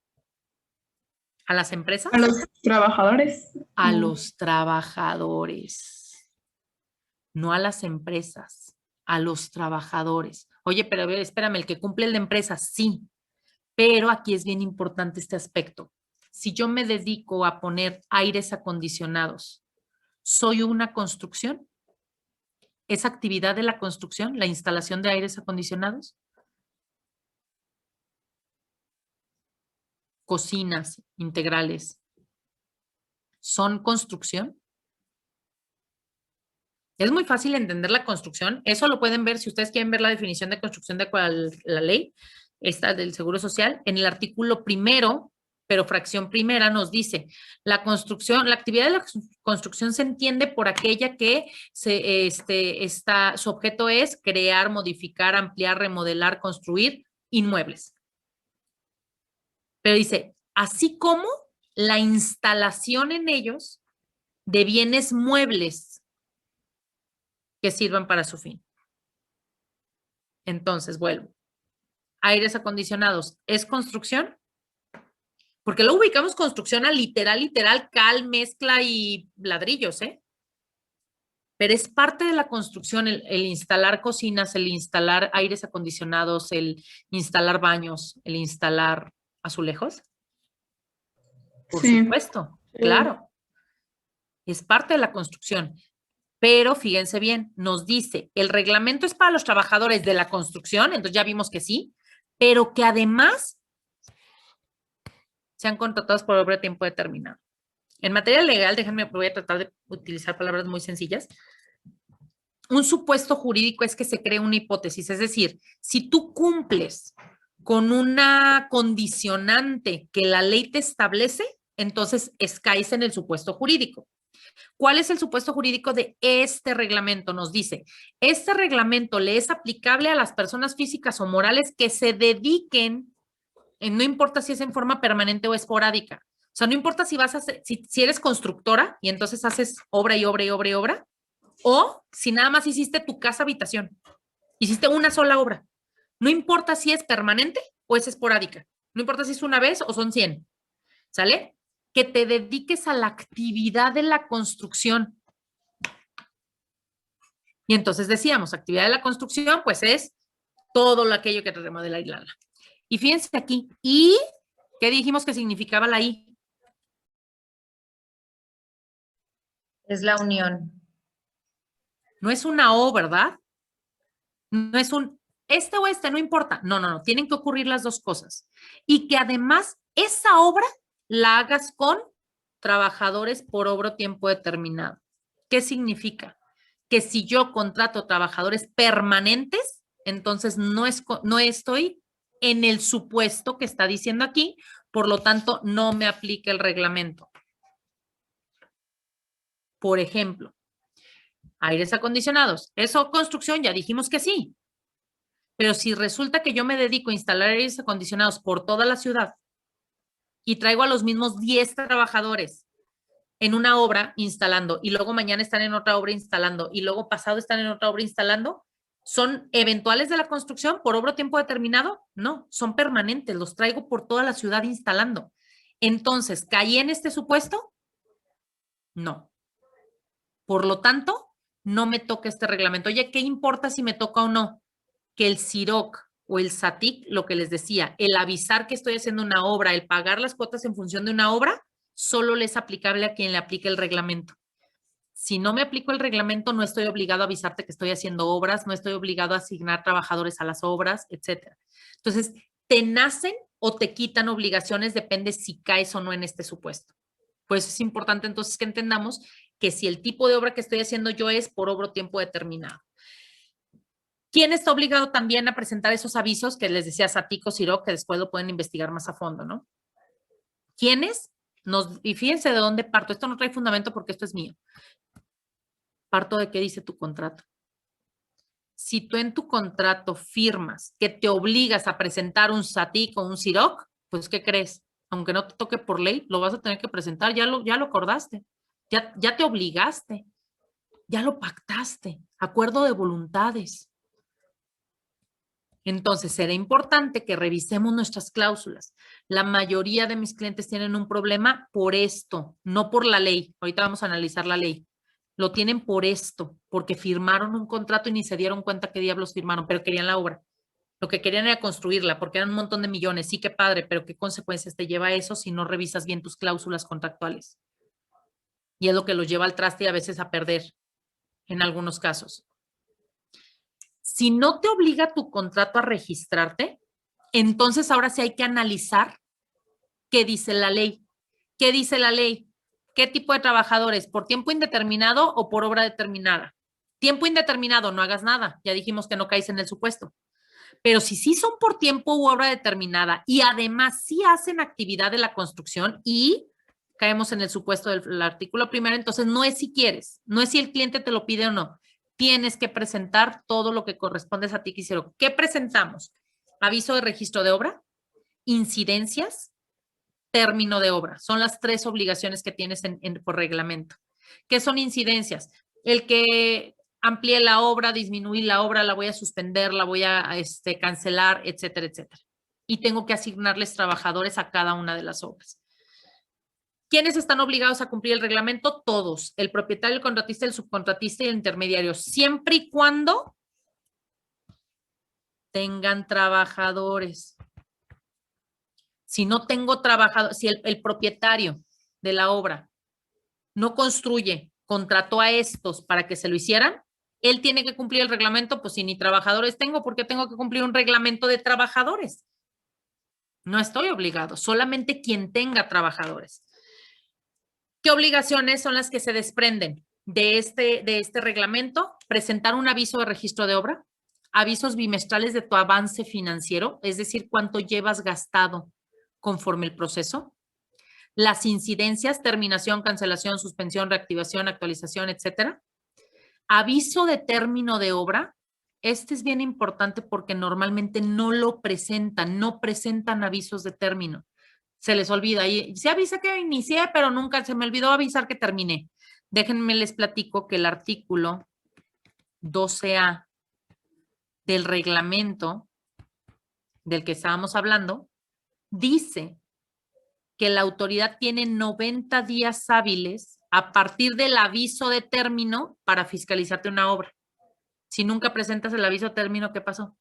¿A las empresas? A los trabajadores. A los trabajadores. No a las empresas, a los trabajadores. Oye, pero a ver, espérame, el que cumple la empresa, sí. Pero aquí es bien importante este aspecto. Si yo me dedico a poner aires acondicionados, ¿soy una construcción? ¿Es actividad de la construcción, la instalación de aires acondicionados? Cocinas integrales, ¿son construcción? Es muy fácil entender la construcción. Eso lo pueden ver si ustedes quieren ver la definición de construcción de la ley, esta del Seguro Social, en el artículo 1, pero fracción primera nos dice, la construcción, la actividad de la construcción se entiende por aquella que su objeto es crear, modificar, ampliar, remodelar, construir inmuebles. Pero dice, así como la instalación en ellos de bienes muebles que sirvan para su fin. Entonces, vuelvo. Aires acondicionados, ¿es construcción? Porque luego ubicamos construcción a literal, cal, mezcla y ladrillos, ¿eh? Pero es parte de la construcción el instalar cocinas, el instalar aires acondicionados, el instalar baños, el instalar azulejos. Por Sí. supuesto, claro. Es parte de la construcción. Pero fíjense bien, nos dice, el reglamento es para los trabajadores de la construcción, entonces ya vimos que sí, pero que además sean contratados por obra a tiempo determinado. En materia legal, déjenme, voy a tratar de utilizar palabras muy sencillas. Un supuesto jurídico es que se cree una hipótesis, es decir, si tú cumples con una condicionante que la ley te establece, entonces caes en el supuesto jurídico. ¿Cuál es el supuesto jurídico de este reglamento? Nos dice, este reglamento le es aplicable a las personas físicas o morales que se dediquen, no importa si es en forma permanente o esporádica. O sea, no importa si vas a hacer, si eres constructora y entonces haces obra y obra y obra y obra, o si nada más hiciste tu casa habitación, hiciste una sola obra. No importa si es permanente o es esporádica. No importa si es una vez o son 100. ¿Sale? Que te dediques a la actividad de la construcción. Y entonces decíamos, actividad de la construcción, pues es todo aquello que te remodela y lala. Y fíjense aquí, ¿y qué dijimos que significaba la I? Es la unión. No es una O, ¿verdad? No es un este o este, no importa. No, no, no. Tienen que ocurrir las dos cosas. Y que además esa obra la hagas con trabajadores por obra o tiempo determinado. ¿Qué significa? Que si yo contrato trabajadores permanentes, entonces no estoy en el supuesto que está diciendo aquí, por lo tanto, no me aplica el reglamento. Por ejemplo, aires acondicionados. ¿Eso construcción? Ya dijimos que sí. Pero si resulta que yo me dedico a instalar aires acondicionados por toda la ciudad y traigo a los mismos 10 trabajadores en una obra instalando y luego mañana están en otra obra instalando y luego pasado están en otra obra instalando, ¿son eventuales de la construcción por obra o tiempo determinado? No, son permanentes, los traigo por toda la ciudad instalando. Entonces, ¿caí en este supuesto? No. Por lo tanto, no me toca este reglamento. Oye, ¿qué importa si me toca o no? Que el CIROC o el SATIC, lo que les decía, el avisar que estoy haciendo una obra, el pagar las cuotas en función de una obra, solo le es aplicable a quien le aplique el reglamento. Si no me aplico el reglamento, no estoy obligado a avisarte que estoy haciendo obras, no estoy obligado a asignar trabajadores a las obras, etcétera. Entonces, te nacen o te quitan obligaciones, depende si caes o no en este supuesto. Por eso es importante entonces que entendamos que si el tipo de obra que estoy haciendo yo es por obra o tiempo determinado. ¿Quién está obligado también a presentar esos avisos que les decía SATIC o CIROC, que después lo pueden investigar más a fondo, ¿no? ¿Quiénes? Y fíjense de dónde parto. Esto no trae fundamento porque esto es mío. Parto de qué dice tu contrato. Si tú en tu contrato firmas que te obligas a presentar un SATIC o un CIROC, pues ¿qué crees? Aunque no te toque por ley, lo vas a tener que presentar. Ya lo acordaste. Ya te obligaste. Ya lo pactaste. Acuerdo de voluntades. Entonces, será importante que revisemos nuestras cláusulas. La mayoría de mis clientes tienen un problema por esto, no por la ley. Ahorita vamos a analizar la ley. Lo tienen por esto, porque firmaron un contrato y ni se dieron cuenta qué diablos firmaron, pero querían la obra. Lo que querían era construirla, porque eran un montón de millones. Sí, qué padre, pero ¿qué consecuencias te lleva eso si no revisas bien tus cláusulas contractuales? Y es lo que los lleva al traste y a veces a perder, en algunos casos. Si no te obliga tu contrato a registrarte, entonces ahora sí hay que analizar qué dice la ley. ¿Qué dice la ley? ¿Qué tipo de trabajadores? ¿Por tiempo indeterminado o por obra determinada? Tiempo indeterminado, no hagas nada. Ya dijimos que no caes en el supuesto. Pero si sí son por tiempo u obra determinada y además sí hacen actividad de la construcción y caemos en el supuesto del artículo primero, entonces no es si quieres, no es si el cliente te lo pide o no. Tienes que presentar todo lo que corresponde a ti, quisiera. ¿Qué presentamos? Aviso de registro de obra, incidencias, término de obra. Son las 3 obligaciones que tienes por reglamento. ¿Qué son incidencias? El que amplíe la obra, disminuir la obra, la voy a suspender, la voy a cancelar, etcétera, etcétera. Y tengo que asignarles trabajadores a cada una de las obras. ¿Quiénes están obligados a cumplir el reglamento? Todos. El propietario, el contratista, el subcontratista y el intermediario. Siempre y cuando tengan trabajadores. Si no tengo trabajador, si el propietario de la obra no construye, contrató a estos para que se lo hicieran, él tiene que cumplir el reglamento, pues si ni trabajadores tengo, ¿por qué tengo que cumplir un reglamento de trabajadores? No estoy obligado, solamente quien tenga trabajadores. ¿Qué obligaciones son las que se desprenden de este reglamento? Presentar un aviso de registro de obra, avisos bimestrales de tu avance financiero, es decir, cuánto llevas gastado conforme el proceso, las incidencias, terminación, cancelación, suspensión, reactivación, actualización, etcétera. Aviso de término de obra. Este es bien importante porque normalmente no lo presentan, no presentan avisos de término. Se les olvida. Y se avisa que inicié, pero nunca se me olvidó avisar que terminé. Déjenme les platico que el artículo 12A del reglamento del que estábamos hablando dice que la autoridad tiene 90 días hábiles a partir del aviso de término para fiscalizarte una obra. Si nunca presentas el aviso de término, ¿qué pasó?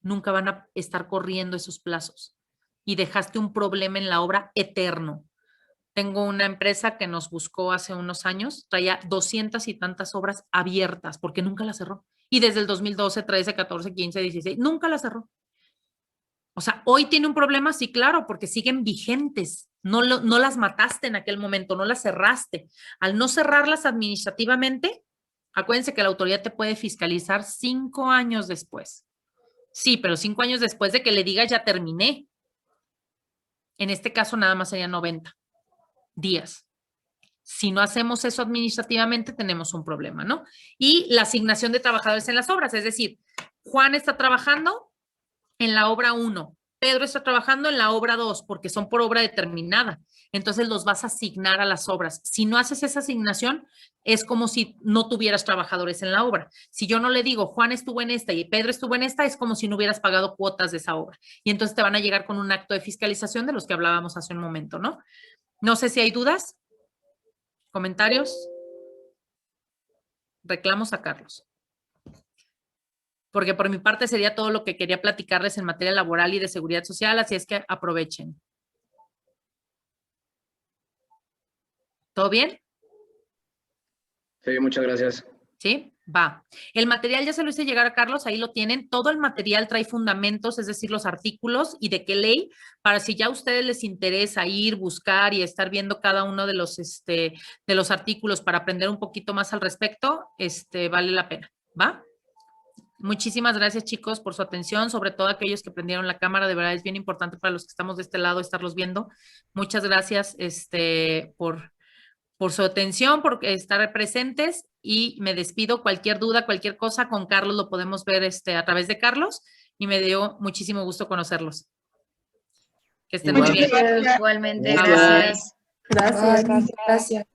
Nunca van a estar corriendo esos plazos y dejaste un problema en la obra eterno. Tengo una empresa que nos buscó hace unos años, traía 200 y tantas obras abiertas porque nunca las cerró. Y desde el 2012, 13, 14, 15, 16, nunca las cerró. O sea, hoy tiene un problema, sí, claro, porque siguen vigentes. No las mataste en aquel momento, no las cerraste. Al no cerrarlas administrativamente, acuérdense que la autoridad te puede fiscalizar 5 años después. Sí, pero 5 años después de que le digas ya terminé. En este caso nada más serían 90 días. Si no hacemos eso administrativamente, tenemos un problema, ¿no? Y la asignación de trabajadores en las obras, es decir, Juan está trabajando en la obra 1, Pedro está trabajando en la obra 2, porque son por obra determinada. Entonces los vas a asignar a las obras. Si no haces esa asignación, es como si no tuvieras trabajadores en la obra. Si yo no le digo, Juan estuvo en esta y Pedro estuvo en esta, es como si no hubieras pagado cuotas de esa obra. Y entonces te van a llegar con un acto de fiscalización de los que hablábamos hace un momento, ¿no? No sé si hay dudas, comentarios, reclamos a Carlos. Porque por mi parte sería todo lo que quería platicarles en materia laboral y de seguridad social, así es que aprovechen. ¿Todo bien? Sí, muchas gracias. ¿Sí? Va. El material ya se lo hice llegar a Carlos, ahí lo tienen. Todo el material trae fundamentos, es decir, los artículos y de qué ley, para si ya a ustedes les interesa ir, buscar y estar viendo cada uno de los artículos para aprender un poquito más al respecto, vale la pena. ¿Va? Muchísimas gracias, chicos, por su atención, sobre todo aquellos que prendieron la cámara. De verdad es bien importante para los que estamos de este lado estarlos viendo. Muchas gracias por su atención, por estar presentes, y me despido. Cualquier duda, cualquier cosa, con Carlos lo podemos ver a través de Carlos, y me dio muchísimo gusto conocerlos. Que estén muy bien. Igualmente, Bye, gracias. bye. Gracias.